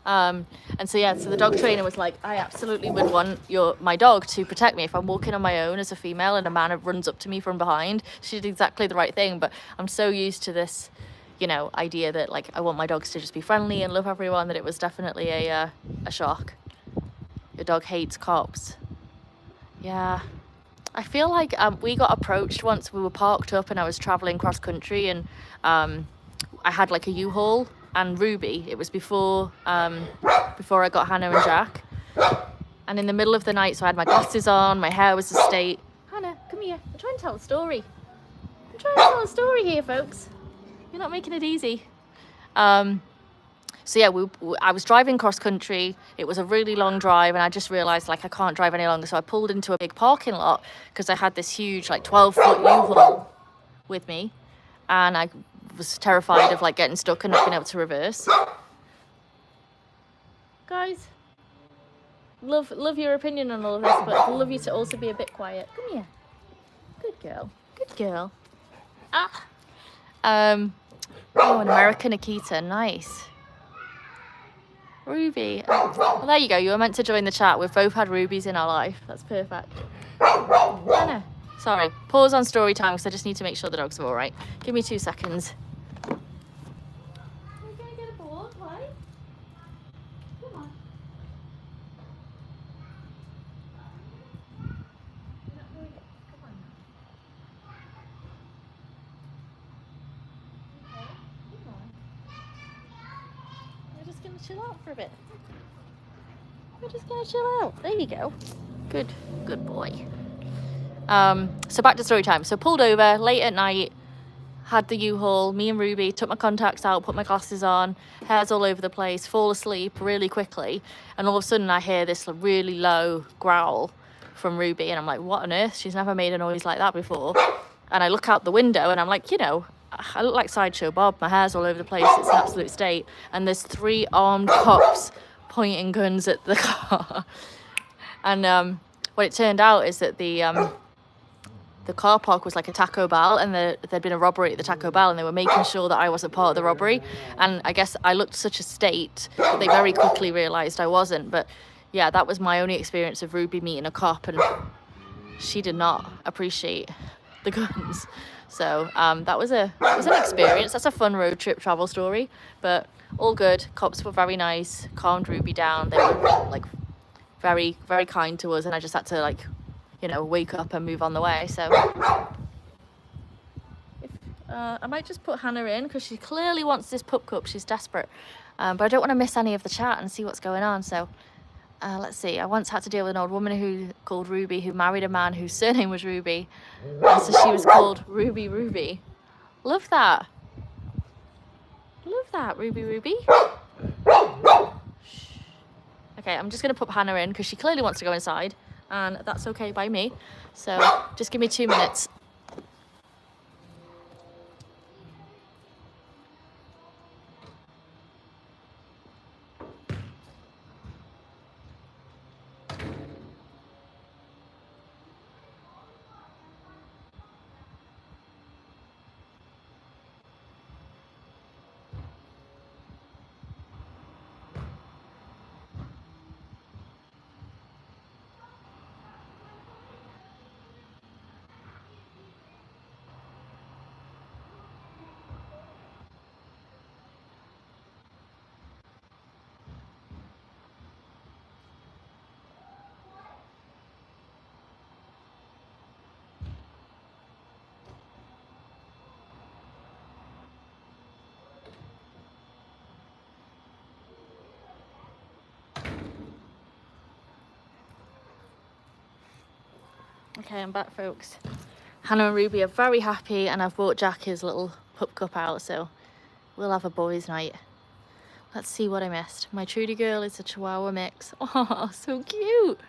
And so yeah, so the dog trainer was like, I absolutely would want my dog to protect me if I'm walking on my own as a female and a man runs up to me from behind. She did exactly the right thing, but I'm so used to this, you know, idea that like I want my dogs to just be friendly and love everyone, that it was definitely a shock. Your dog hates cops. Yeah. I feel like we got approached once. We were parked up and I was traveling cross country, and I had like a U-Haul and Ruby. It was before I got Hannah and Jack. And in the middle of the night, so I had my glasses on, my hair was a state. Hannah, come Come here. I'm trying to tell a story. I'm trying to tell a story here, folks. You're not making it easy. So yeah, I was driving cross country. It was a really long drive, and I just realised like I can't drive any longer. So I pulled into a big parking lot because I had this huge like 12-foot U-Haul with me, and I was terrified of like getting stuck and not being able to reverse. Guys, love your opinion on all of this, but I'd love you to also be a bit quiet. Come here. Good girl. Good girl. Ah. Oh, an American Akita. Nice. Ruby. Well, there you go. You were meant to join the chat. We've both had rubies in our life. That's perfect. Anna. Sorry. Pause on story time because I just need to make sure the dogs are all right. Give me 2 seconds. We're going to get a ball, play. Come on. You're not doing it. Come on. Okay. Come on. We're just going to chill out for a bit. We're just going to chill out. There you go. Good boy. So back to story time. So pulled over late at night, had the U-Haul, me and Ruby, took my contacts out, put my glasses on, hair's all over the place, fall asleep really quickly, and all of a sudden I hear this really low growl from Ruby, and I'm like, what on earth? She's never made a noise like that before. And I look out the window and I'm like, you know, I look like Sideshow Bob, my hair's all over the place, it's an absolute state, and there's 3 armed cops pointing guns at the car. And what it turned out is that the car park was like a Taco Bell, and there'd been a robbery at the Taco Bell, and they were making sure that I wasn't part of the robbery. And I guess I looked such a state that they very quickly realised I wasn't. But yeah, that was my only experience of Ruby meeting a cop, and she did not appreciate the guns. So that was an experience. That's a fun road trip travel story, but all good. Cops were very nice, calmed Ruby down. They were like very, very kind to us, and I just had to like, you know, wake up and move on the way. So I might just put Hannah in because she clearly wants this pup cup. She's desperate, but I don't want to miss any of the chat and see what's going on. So let's see. I once had to deal with an old woman called Ruby who married a man whose surname was Ruby, and so she was called Ruby. Love that. Love that, Ruby. Okay, I'm just going to put Hannah in because she clearly wants to go inside, and that's okay by me. So just give me 2 minutes. Okay, I'm back, folks. Hannah and Ruby are very happy, and I've brought Jack his little pup cup out, so we'll have a boys' night. Let's see what I missed. My Trudy girl is a Chihuahua mix. Oh, so cute!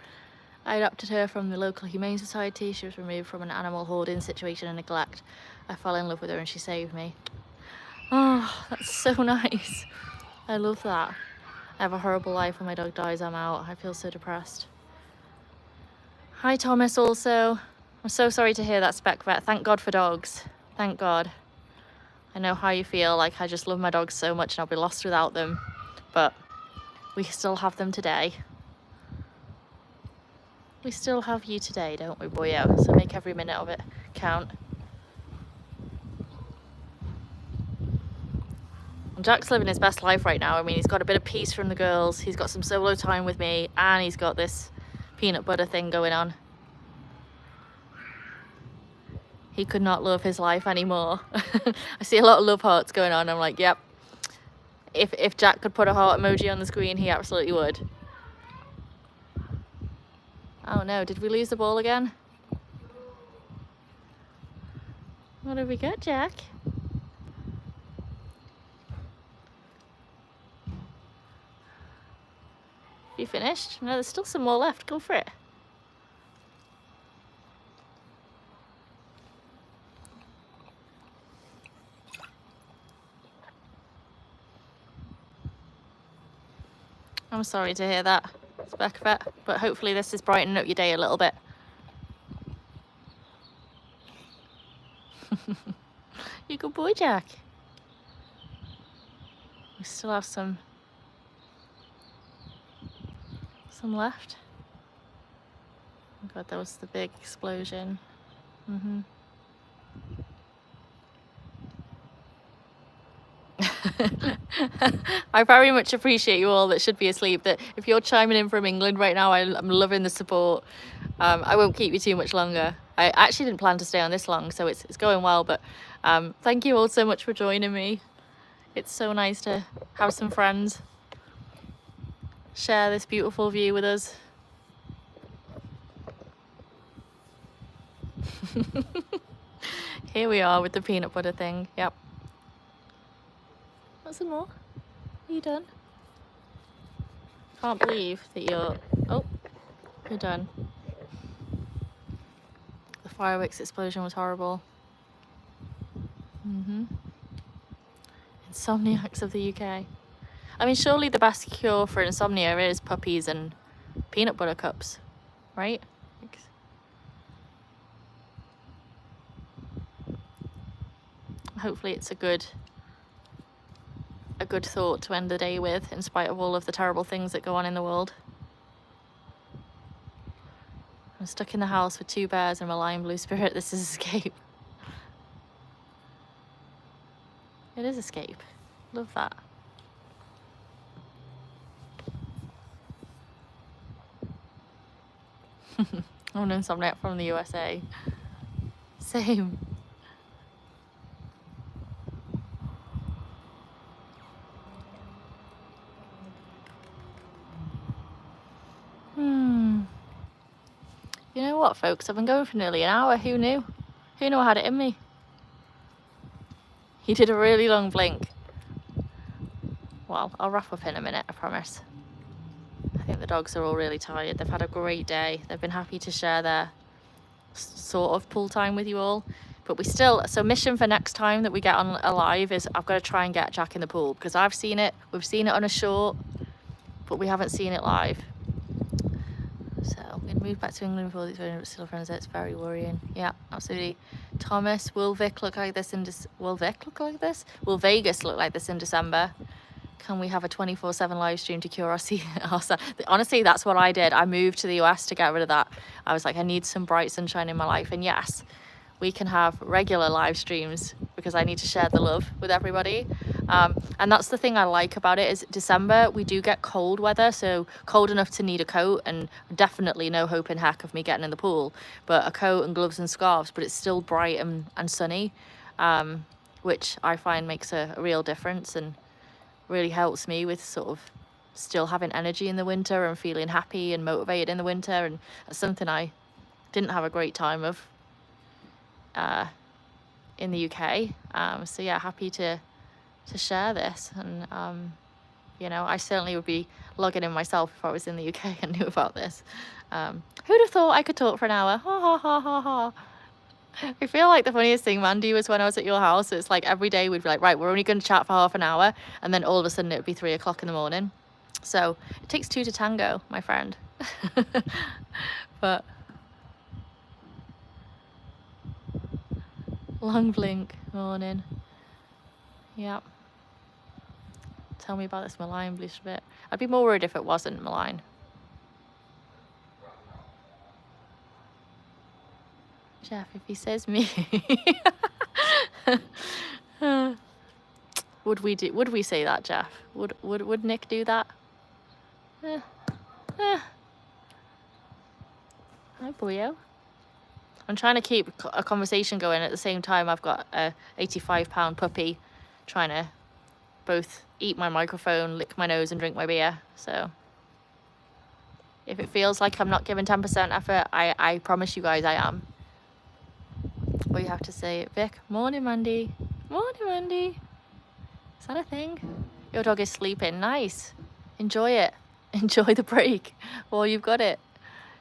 I adopted her from the local Humane Society. She was removed from an animal hoarding situation and neglect. I fell in love with her and she saved me. Oh, that's so nice. I love that. I have a horrible life. When my dog dies, I'm out. I feel so depressed. Hi Thomas also. I'm so sorry to hear that, Spec Vet. Thank God for dogs. Thank God. I know how you feel. Like, I just love my dogs so much and I'll be lost without them. But we still have them today. We still have you today, don't we, boyo? So make every minute of it count. And Jack's living his best life right now. I mean, he's got a bit of peace from the girls. He's got some solo time with me, and he's got this peanut butter thing going on. He could not love his life anymore. I see a lot of love hearts going on. I'm like, yep. If Jack could put a heart emoji on the screen, he absolutely would. Oh no, did we lose the ball again? What have we got, Jack? You finished? No, there's still some more left. Go for it. I'm sorry to hear that, Speckvet, but hopefully this is brightening up your day a little bit. You good boy, Jack. We still have some left. Oh God, that was the big explosion. I very much appreciate you all that should be asleep. That if you're chiming in from England right now, I'm loving the support. I won't keep you too much longer. I actually didn't plan to stay on this long, so it's going well. But thank you all so much for joining me. It's so nice to have some friends share this beautiful view with us. Here we are with the peanut butter thing. Yep. Want some more? Are you done? Can't believe that you're... Oh, you're done. The fireworks explosion was horrible. Insomniacs of the UK. I mean, surely the best cure for insomnia is puppies and peanut butter cups, right? Hopefully it's a good thought to end the day with, in spite of all of the terrible things that go on in the world. I'm stuck in the house with 2 bears and my lion blue spirit. This is escape. It is escape. Love that. I'm an insomniac from the USA. Same. You know what, folks? I've been going for nearly an hour. Who knew? Who knew I had it in me? You did a really long blink. Well, I'll wrap up in a minute, I promise. I think the dogs are all really tired. They've had a great day. They've been happy to share their sort of pool time with you all. But we still, so mission for next time that we get on alive is I've got to try and get Jack in the pool, because I've seen it. We've seen it on a short, but we haven't seen it live. So we moved back to England before these still friends. It's very worrying. Yeah, absolutely. Thomas, will Vic look like this in Will Vic look like this? Will Vegas look like this in December? Can we have a 24/7 live stream to cure our honestly, that's what I did. I moved to the US to get rid of that. I was like, I need some bright sunshine in my life. And yes, we can have regular live streams because I need to share the love with everybody. And that's the thing I like about it is December, we do get cold weather. So cold enough to need a coat, and definitely no hope in heck of me getting in the pool, but a coat and gloves and scarves, but it's still bright and sunny, which I find makes a real difference and really helps me with sort of still having energy in the winter and feeling happy and motivated in the winter. And that's something I didn't have a great time of in the UK. So yeah, happy to share this. And you know, I certainly would be logging in myself if I was in the UK and knew about this. Who'd have thought I could talk for an hour? Ha ha ha ha ha. I feel like the funniest thing, Mandy, was when I was at your house. It's like every day we'd be like, right, we're only going to chat for half an hour, and then all of a sudden it would be 3 o'clock in the morning. So it takes 2 to tango, my friend. But long blink, morning. Yep. Tell me about this malign blue bit. I'd be more worried if it wasn't malign. Jeff, if he says me. Would we say that, Jeff? Would Nick do that? Hi, boyo. I'm trying to keep a conversation going at the same time. I've got a 85-pound puppy trying to both eat my microphone, lick my nose, and drink my beer. So if it feels like I'm not giving 10% effort, I promise you guys I am. But we have to say it. Vic, morning, Mandy. Morning, Mandy. Is that a thing? Your dog is sleeping. Nice. Enjoy it. Enjoy the break while you've got it.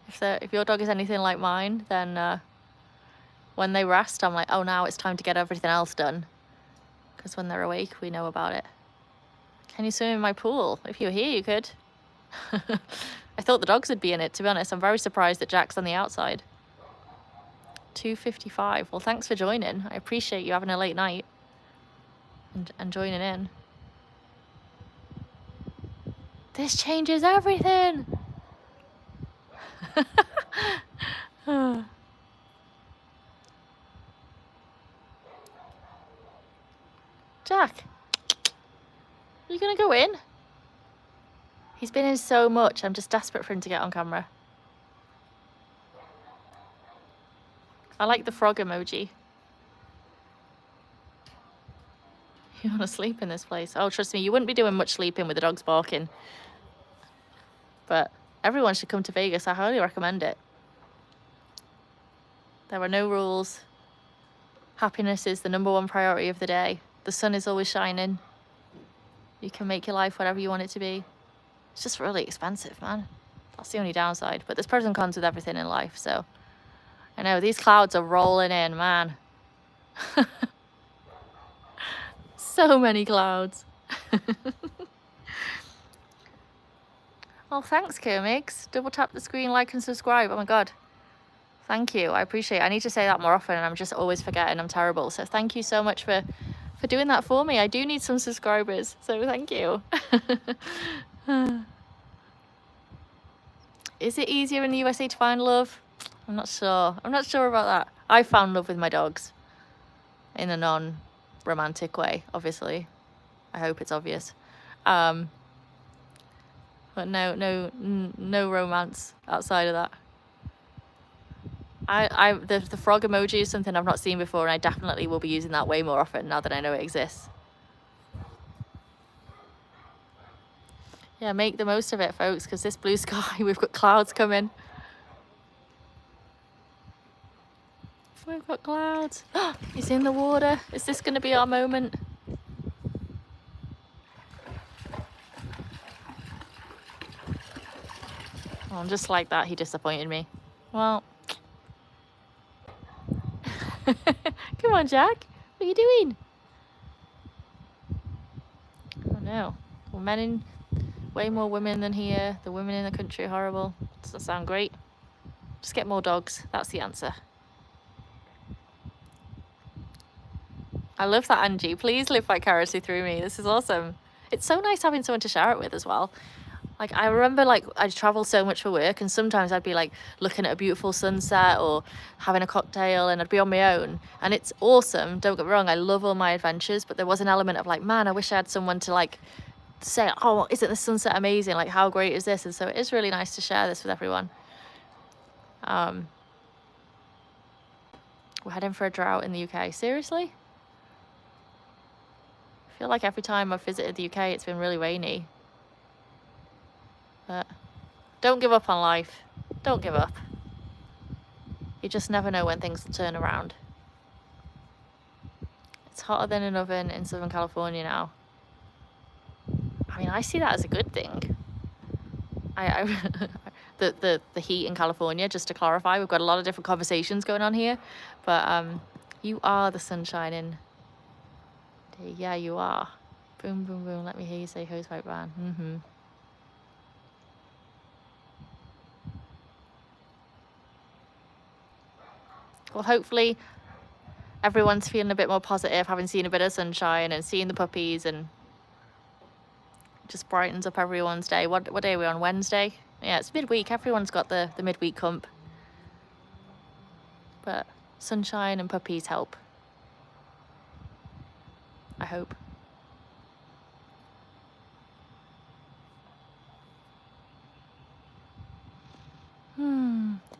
If your dog is anything like mine, then when they rest, I'm like, oh, now it's time to get everything else done. Because when they're awake, we know about it. Can you swim in my pool? If you were here, you could. I thought the dogs would be in it, to be honest. I'm very surprised that Jack's on the outside. 2:55. Well, thanks for joining. I appreciate you having a late night and joining in. This changes everything. Jack, are you gonna go in? He's been in so much. I'm just desperate for him to get on camera. I like the frog emoji. You want to sleep in this place? Oh, trust me, you wouldn't be doing much sleeping with the dogs barking. But everyone should come to Vegas. I highly recommend it. There are no rules. Happiness is the #1 priority of the day. The sun is always shining. You can make your life whatever you want it to be. It's just really expensive, man. That's the only downside. But there's pros and cons with everything in life, so. I know, these clouds are rolling in, man. So many clouds. Well, thanks, Kermix. Double tap the screen, like and subscribe. Oh my God. Thank you. I appreciate it. I need to say that more often and I'm just always forgetting. I'm terrible. So thank you so much for doing that for me. I do need some subscribers. So thank you. Is it easier in the USA to find love? I'm not sure. I'm not sure about that. I found love with my dogs in a non-romantic way, obviously. I hope it's obvious. But no romance outside of that. The frog emoji is something I've not seen before, and I definitely will be using that way more often now that I know it exists. Yeah, make the most of it, folks, because this blue sky, we've got clouds coming. We've got clouds. He's in the water. Is this going to be our moment? Oh, just like that, he disappointed me. Well. Come on, Jack. What are you doing? Oh, no. Well, way more women than here. The women in the country are horrible. Doesn't sound great. Just get more dogs. That's the answer. I love that, Angie. Please live vicariously through me. This is awesome. It's so nice having someone to share it with as well. Like, I remember, like, I'd travel so much for work, and sometimes I'd be, like, looking at a beautiful sunset or having a cocktail, and I'd be on my own. And it's awesome. Don't get me wrong. I love all my adventures, but there was an element of, like, man, I wish I had someone to, like, say, oh, isn't the sunset amazing? Like, how great is this? And so it is really nice to share this with everyone. We're heading for a drought in the UK. Seriously? I feel like every time I've visited the UK, it's been really rainy. But don't give up on life. Don't give up. You just never know when things will turn around. It's hotter than an oven in Southern California now. I mean, I see that as a good thing. The heat in California, just to clarify, we've got a lot of different conversations going on here. But you are the sunshine in. Yeah, you are. Boom, boom, boom. Let me hear you say hose white van. Mm-hmm. Well, hopefully everyone's feeling a bit more positive, having seen a bit of sunshine and seeing the puppies, and just brightens up everyone's day. What day are we on? Wednesday? Yeah, it's midweek. Everyone's got the midweek hump. But sunshine and puppies help. I hope.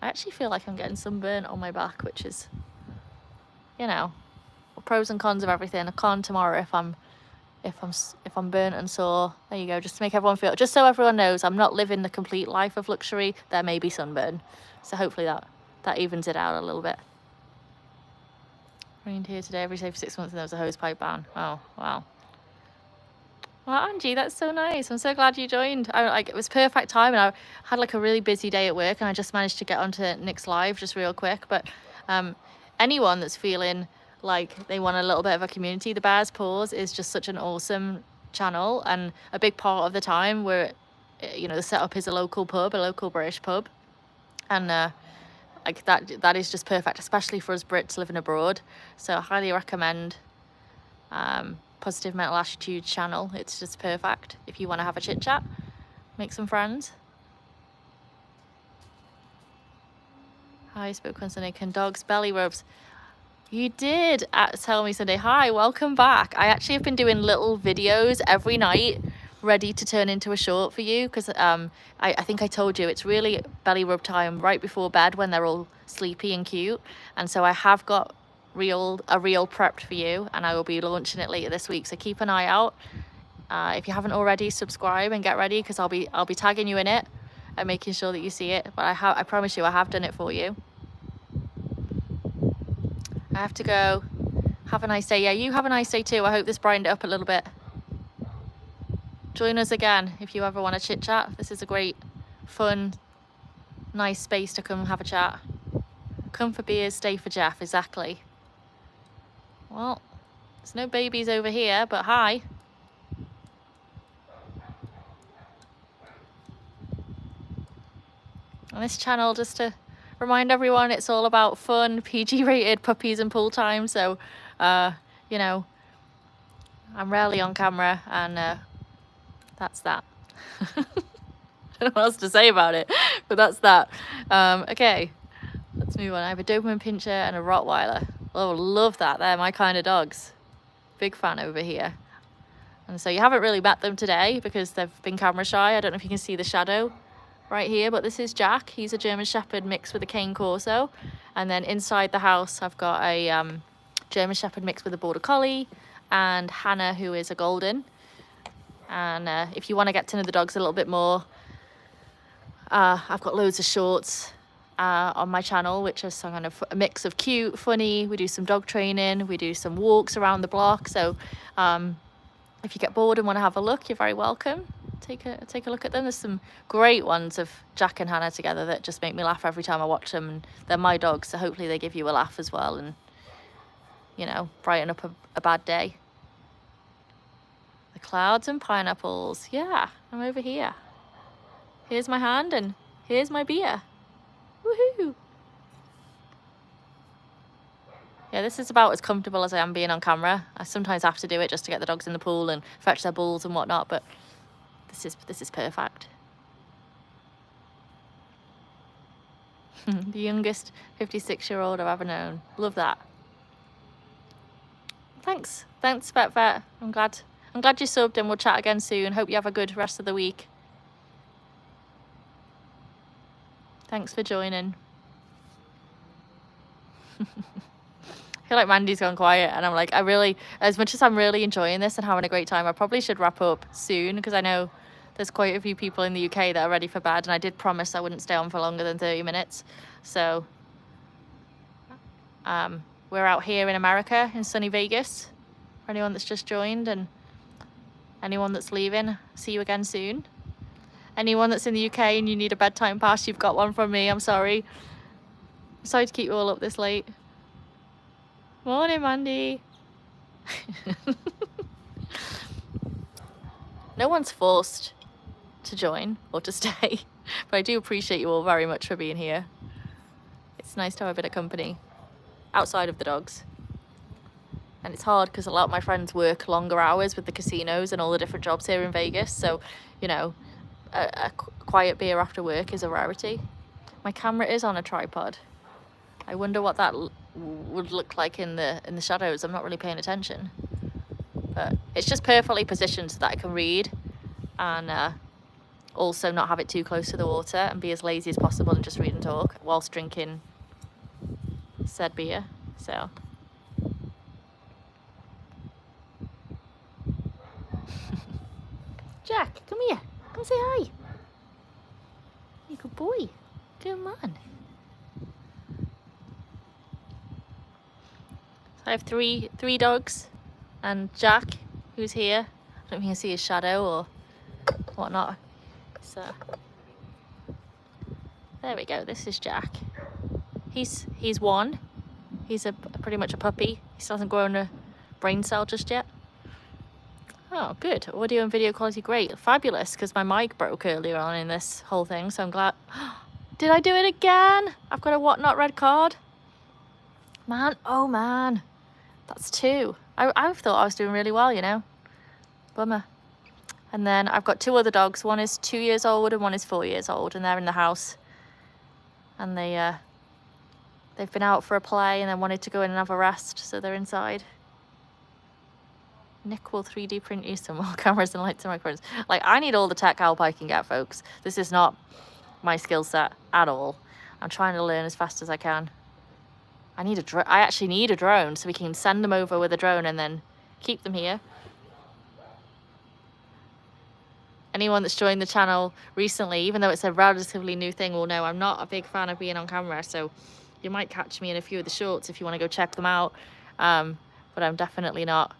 I actually feel like I'm getting sunburnt on my back, which is, you know, pros and cons of everything. A con tomorrow if I'm burnt and sore. There you go, just to make everyone feel, just so everyone knows I'm not living the complete life of luxury. There may be sunburn, so hopefully that evens it out a little bit. Rained here today every day for 6 months and there was a hose pipe ban. Oh, wow. Well, Angie, that's so nice. I'm so glad you joined. It was perfect time, and I had like a really busy day at work, and I just managed to get onto Nick's live just real quick. But anyone that's feeling like they want a little bit of a community, the Bears Paws is just such an awesome channel, and a big part of the time where, you know, the setup is a local pub, a local British pub, and like that is just perfect, especially for us Brits living abroad. So I highly recommend Positive Mental Attitude channel. It's just perfect if you want to have a chit chat, make some friends. Hi, spoke on Sunday. Can dogs belly rubs? You did tell me Sunday. Hi, welcome back. I actually have been doing little videos every night ready to turn into a short for you, because I think I told you it's really belly rub time right before bed when they're all sleepy and cute, and so I have got a reel prepped for you, and I will be launching it later this week, so keep an eye out. If you haven't already, subscribe and get ready, because I'll be tagging you in it and making sure that you see it. But I promise you I have done it for you. I have to go. Have a nice day. Yeah, you have a nice day too. I hope this brightened it up a little bit. Join us again if you ever want to chit chat. This is a great, fun, nice space to come have a chat. Come for beers, stay for Jeff. Exactly. Well, there's no babies over here, but hi. On this channel, just to remind everyone, it's all about fun, PG-rated puppies and pool time. So, you know, I'm rarely on camera, and that's that. I don't know what else to say about it, but that's that. Okay, let's move on. I have a Doberman Pinscher and a Rottweiler. Oh, love that. They're my kind of dogs. Big fan over here. And so you haven't really met them today because they've been camera shy. I don't know if you can see the shadow right here, but this is Jack. He's a German Shepherd mixed with a Cane Corso. And then inside the house, I've got a German Shepherd mixed with a Border Collie, and Hannah, who is a Golden. And if you want to get to know the dogs a little bit more, I've got loads of shorts on my channel, which is some kind of a mix of cute, funny. We do some dog training, we do some walks around the block. So if you get bored and want to have a look, you're very welcome. Take a look at them. There's some great ones of Jack and Hannah together that just make me laugh every time I watch them. And they're my dogs, so hopefully they give you a laugh as well, and, you know, brighten up a bad day. The clouds and pineapples. Yeah, I'm over here. Here's my hand and here's my beer. Woohoo! Yeah, this is about as comfortable as I am being on camera. I sometimes have to do it just to get the dogs in the pool and fetch their balls and whatnot, but this is perfect. The youngest 56-year-old I've ever known. Love that. Thanks, Vet. I'm glad you subbed, and we'll chat again soon. Hope you have a good rest of the week. Thanks for joining. I feel like Mandy's gone quiet, and I'm like, as much as I'm really enjoying this and having a great time, I probably should wrap up soon, because I know there's quite a few people in the UK that are ready for bed, and I did promise I wouldn't stay on for longer than 30 minutes. So we're out here in America, in sunny Vegas, for anyone that's just joined, and anyone that's leaving, see you again soon. Anyone that's in the UK and you need a bedtime pass, you've got one from me. I'm sorry. Sorry to keep you all up this late. Morning, Mandy. No one's forced to join or to stay, but I do appreciate you all very much for being here. It's nice to have a bit of company outside of the dogs. And it's hard because a lot of my friends work longer hours with the casinos and all the different jobs here in Vegas. So, you know, a quiet beer after work is a rarity. My camera is on a tripod. I wonder what that would look like in the shadows. I'm not really paying attention, but it's just perfectly positioned so that I can read and also not have it too close to the water and be as lazy as possible and just read and talk whilst drinking said beer. So Jack, come here. Come say hi. You good boy. Come on. So I have three dogs, and Jack, who's here. I don't know if you can see his shadow or whatnot. So there we go. This is Jack. He's one. He's pretty much a puppy. He still hasn't grown a brain cell just yet. Oh, good. Audio and video quality, great. Fabulous, because my mic broke earlier on in this whole thing, so I'm glad. Did I do it again? I've got a whatnot red card. Man, oh man. That's 2. I thought I was doing really well, you know. Bummer. And then I've got 2 other dogs. One is 2 years old and one is 4 years old, and they're in the house. And they've been out for a play and then wanted to go in and have a rest, so they're inside. Nick will 3D print you some more cameras and lights and microphones. Like, I need all the tech help I can get, folks. This is not my skill set at all. I'm trying to learn as fast as I can. I actually need a drone, so we can send them over with a drone and then keep them here. Anyone that's joined the channel recently, even though it's a relatively new thing, will know I'm not a big fan of being on camera, so you might catch me in a few of the shorts if you want to go check them out. But I'm definitely not.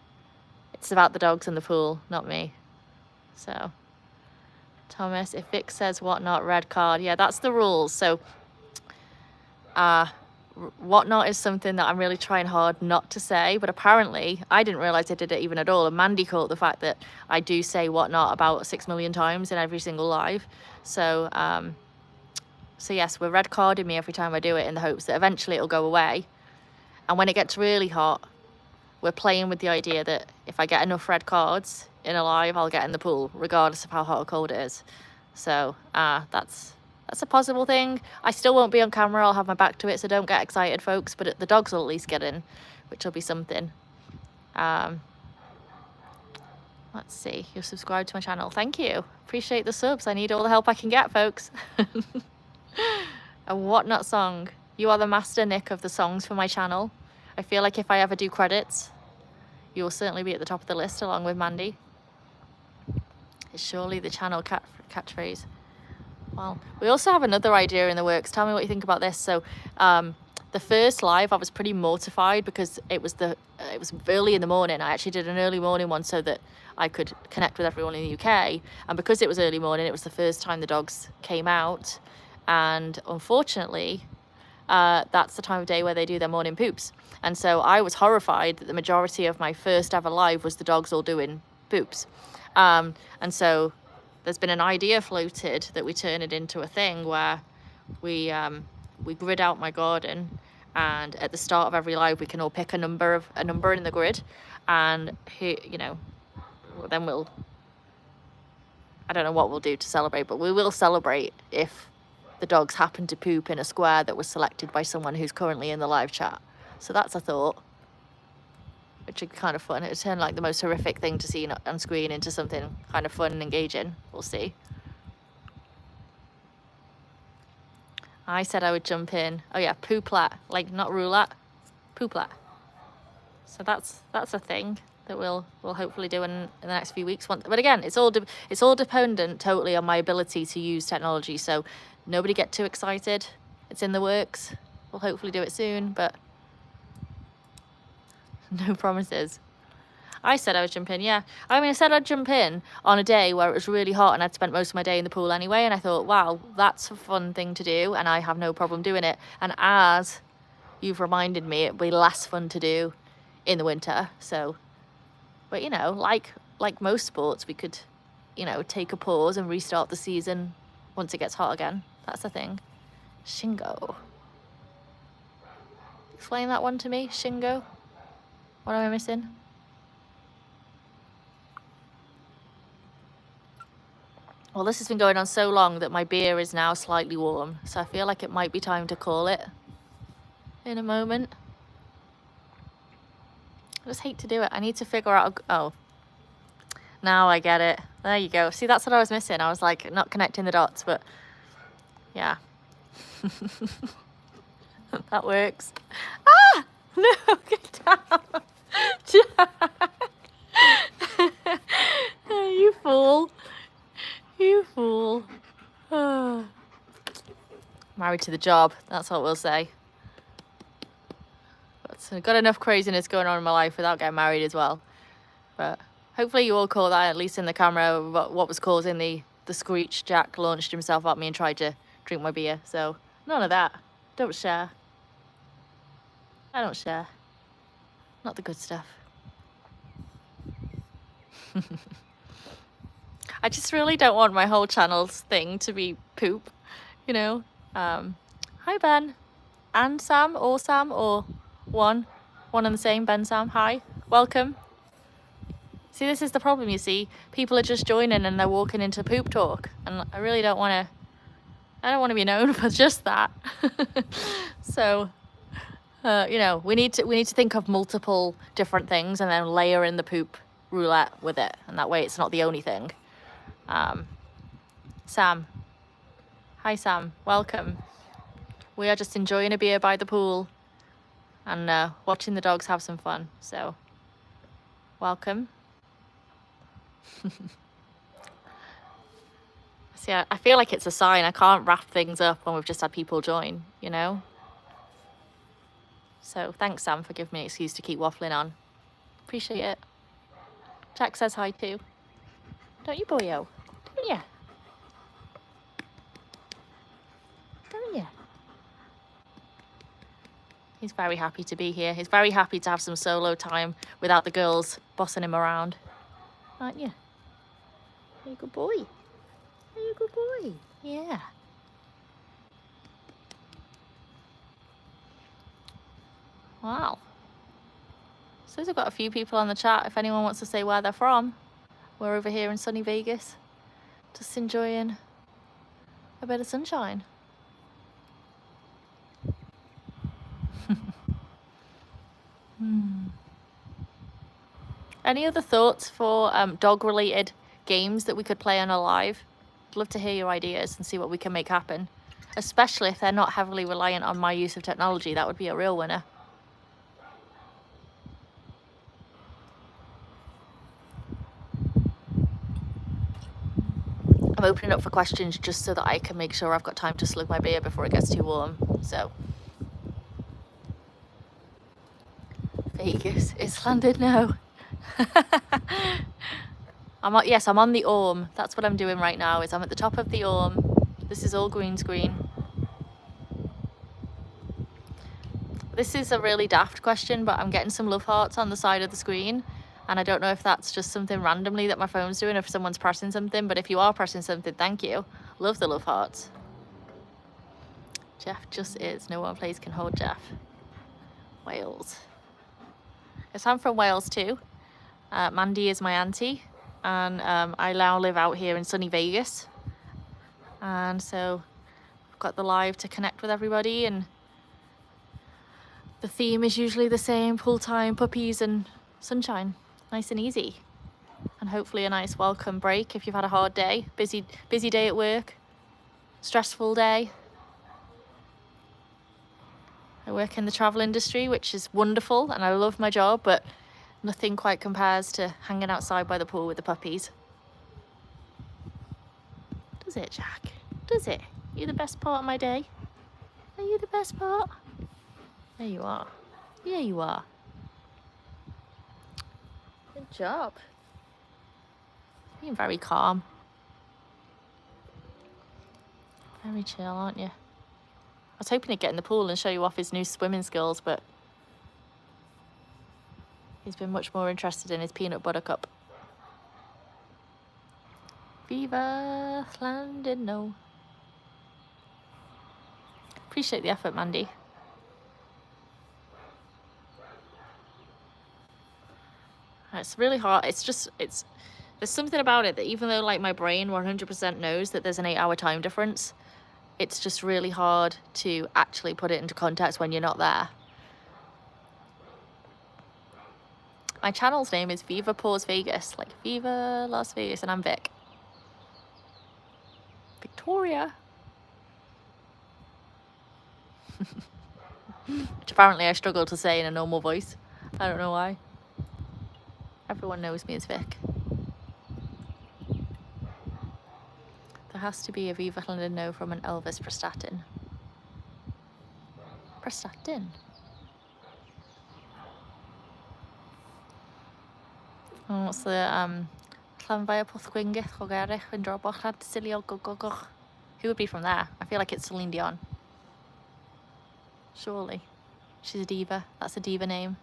It's about the dogs and the pool, not me. So, Thomas, if Vic says whatnot, red card. Yeah, that's the rules. So, whatnot is something that I'm really trying hard not to say, but apparently I didn't realize I did it even at all. And Mandy caught the fact that I do say whatnot about 6 million times in every single live. So, so yes, we're red carding me every time I do it in the hopes that eventually it'll go away. And when it gets really hot, we're playing with the idea that if I get enough red cards in a live, I'll get in the pool, regardless of how hot or cold it is. So that's a possible thing. I still won't be on camera. I'll have my back to it, so don't get excited, folks. But the dogs will at least get in, which will be something. Let's see. You're subscribed to my channel. Thank you. Appreciate the subs. I need all the help I can get, folks. A whatnot song. You are the master, Nick, of the songs for my channel. I feel like if I ever do credits, you will certainly be at the top of the list along with Mandy. It's surely the channel catchphrase. Well, we also have another idea in the works. Tell me what you think about this. So the first live, I was pretty mortified because it was early in the morning. I actually did an early morning one so that I could connect with everyone in the UK. And because it was early morning, it was the first time the dogs came out. And unfortunately, that's the time of day where they do their morning poops. And so I was horrified that the majority of my first ever live was the dogs all doing poops. And so there's been an idea floated that we turn it into a thing where we grid out my garden, and at the start of every live we can all pick a number in the grid, and you know, then I don't know what we'll do to celebrate, but we will celebrate if the dogs happen to poop in a square that was selected by someone who's currently in the live chat. So that's a thought, which would be kind of fun. It would turn like the most horrific thing to see on screen into something kind of fun and engaging. We'll see. I said I would jump in. Oh yeah, pooplat, like not roulette, pooplat. So that's a thing that we'll hopefully do in the next few weeks. But again, it's all dependent totally on my ability to use technology. So nobody get too excited. It's in the works. We'll hopefully do it soon, but no promises. I said I would jump in, yeah. I mean, I said I'd jump in on a day where it was really hot and I'd spent most of my day in the pool anyway, and I thought, wow, that's a fun thing to do, and I have no problem doing it. And as you've reminded me, it'll be less fun to do in the winter. So, but you know, like most sports, we could, you know, take a pause and restart the season once it gets hot again. That's the thing. Shingo. Explain that one to me, Shingo. What am I missing? Well, this has been going on so long that my beer is now slightly warm, so I feel like it might be time to call it in a moment. I just hate to do it. I need to figure out... Oh, now I get it. There you go. See, that's what I was missing. I was like not connecting the dots, but yeah. That works. Ah! No, get down. Jack. You fool. You fool. Oh. Married to the job, that's what we'll say. But I've got enough craziness going on in my life without getting married as well. But hopefully you all caught that, at least in the camera, what was causing the screech. Jack launched himself at me and tried to drink my beer. So none of that. Don't share. I don't share. Not the good stuff. I just really don't want my whole channel's thing to be poop, you know. Hi Ben and Sam, or one and the same. Ben, Sam, hi, welcome. See, this is the problem, you see. People are just joining and they're walking into poop talk, and I really don't want to. I don't want to be known for just that. So, you know, we need to think of multiple different things and then layer in the poop roulette with it, and that way it's not the only thing. Sam, hi Sam, welcome. We are just enjoying a beer by the pool and watching the dogs have some fun. So, welcome. See, I feel like it's a sign. I can't wrap things up when we've just had people join, you know? So thanks, Sam, for giving me an excuse to keep waffling on. Appreciate it. Jack says hi too. Don't you, boyo? Don't you? Don't you? He's very happy to be here. He's very happy to have some solo time without the girls bossing him around. Aren't you? Are you a good boy? Are you a good boy? Yeah. Wow. So I've got a few people on the chat. If anyone wants to say where they're from, we're over here in sunny Vegas, just enjoying a bit of sunshine. Any other thoughts for dog-related games that we could play on a live? I'd love to hear your ideas and see what we can make happen, especially if they're not heavily reliant on my use of technology. That would be a real winner. I'm opening up for questions just so that I can make sure I've got time to slug my beer before it gets too warm. So, Vegas, it's landed now. I'm on the Orm. That's what I'm doing right now. Is I'm at the top of the Orm. This is all green screen. This is a really daft question, but I'm getting some love hearts on the side of the screen, and I don't know if that's just something randomly that my phone's doing, if someone's pressing something, but if you are pressing something, thank you. Love the love hearts. Jeff just is. No one place can hold Jeff. Wales. Yes, I'm from Wales too. Mandy is my auntie, and I now live out here in sunny Vegas. And so I've got the live to connect with everybody, and the theme is usually the same: pool time, puppies and sunshine. Nice and easy. And hopefully a nice welcome break if you've had a hard day, busy day at work, stressful day. I work in the travel industry, which is wonderful, and I love my job, but nothing quite compares to hanging outside by the pool with the puppies. Does it, Jack? Does it? You're the best part of my day? Are you the best part? There you are. Yeah, you are. Good job. Being very calm. Very chill, aren't you? I was hoping he'd get in the pool and show you off his new swimming skills, but he's been much more interested in his peanut butter cup. Viva landed no. Appreciate the effort, Mandy. It's really hard. There's something about it that even though like my brain 100% knows that there's an 8-hour time difference, it's just really hard to actually put it into context when you're not there. My channel's name is Viva Paws Vegas, like Viva Las Vegas, and I'm Vic. Victoria. Which apparently I struggle to say in a normal voice. I don't know why. Everyone knows me as Vic. There has to be a Viva London no from an Elvis Prestatin. Prestatin. Oh, what's the Llanfair Porthgwyngyll o Gerrych yn Drobach Lad Silio Gogogoch? Who would be from there? I feel like it's Celine Dion. Surely. She's a diva. That's a diva name.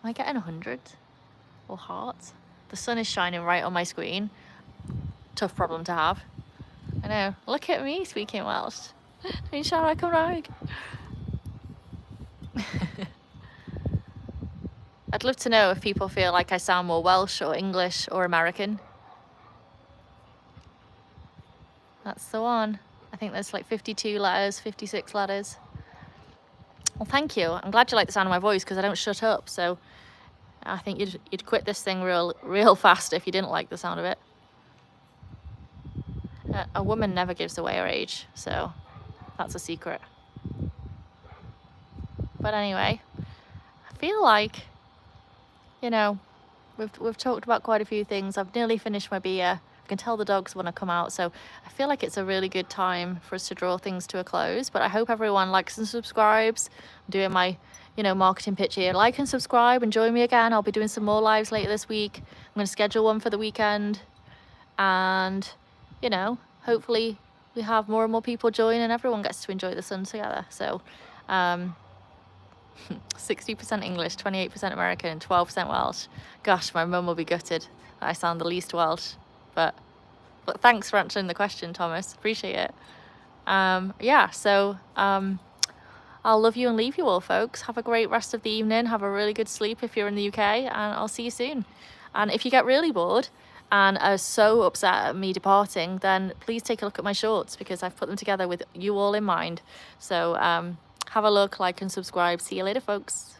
Am I getting 100? Or hearts? The sun is shining right on my screen. Tough problem to have. I know. Look at me speaking Welsh. Dwi'n siarad Cymraeg. I'd love to know if people feel like I sound more Welsh or English or American. That's the one. I think there's like 52 letters, 56 letters. Well, thank you. I'm glad you like the sound of my voice because I don't shut up. So I think you'd quit this thing real fast if you didn't like the sound of it. A woman never gives away her age, so that's a secret. But anyway, I feel like, you know, we've talked about quite a few things. I've nearly finished my beer. I can tell the dogs want to come out, so I feel like it's a really good time for us to draw things to a close. But I hope everyone likes and subscribes. I'm doing my, marketing pitch here. Like and subscribe and join me again. I'll be doing some more lives later this week. I'm going to schedule one for the weekend, and hopefully we have more and more people join and everyone gets to enjoy the sun together. So 60% English, 28% American, and 12% Welsh. Gosh, my mum will be gutted that I sound the least Welsh. But thanks for answering the question, Thomas. Appreciate it. So I'll love you and leave you all, folks. Have a great rest of the evening. Have a really good sleep if you're in the UK, and I'll see you soon. And if you get really bored and are so upset at me departing, then please take a look at my shorts because I've put them together with you all in mind. So have a look, like and subscribe. See you later, folks.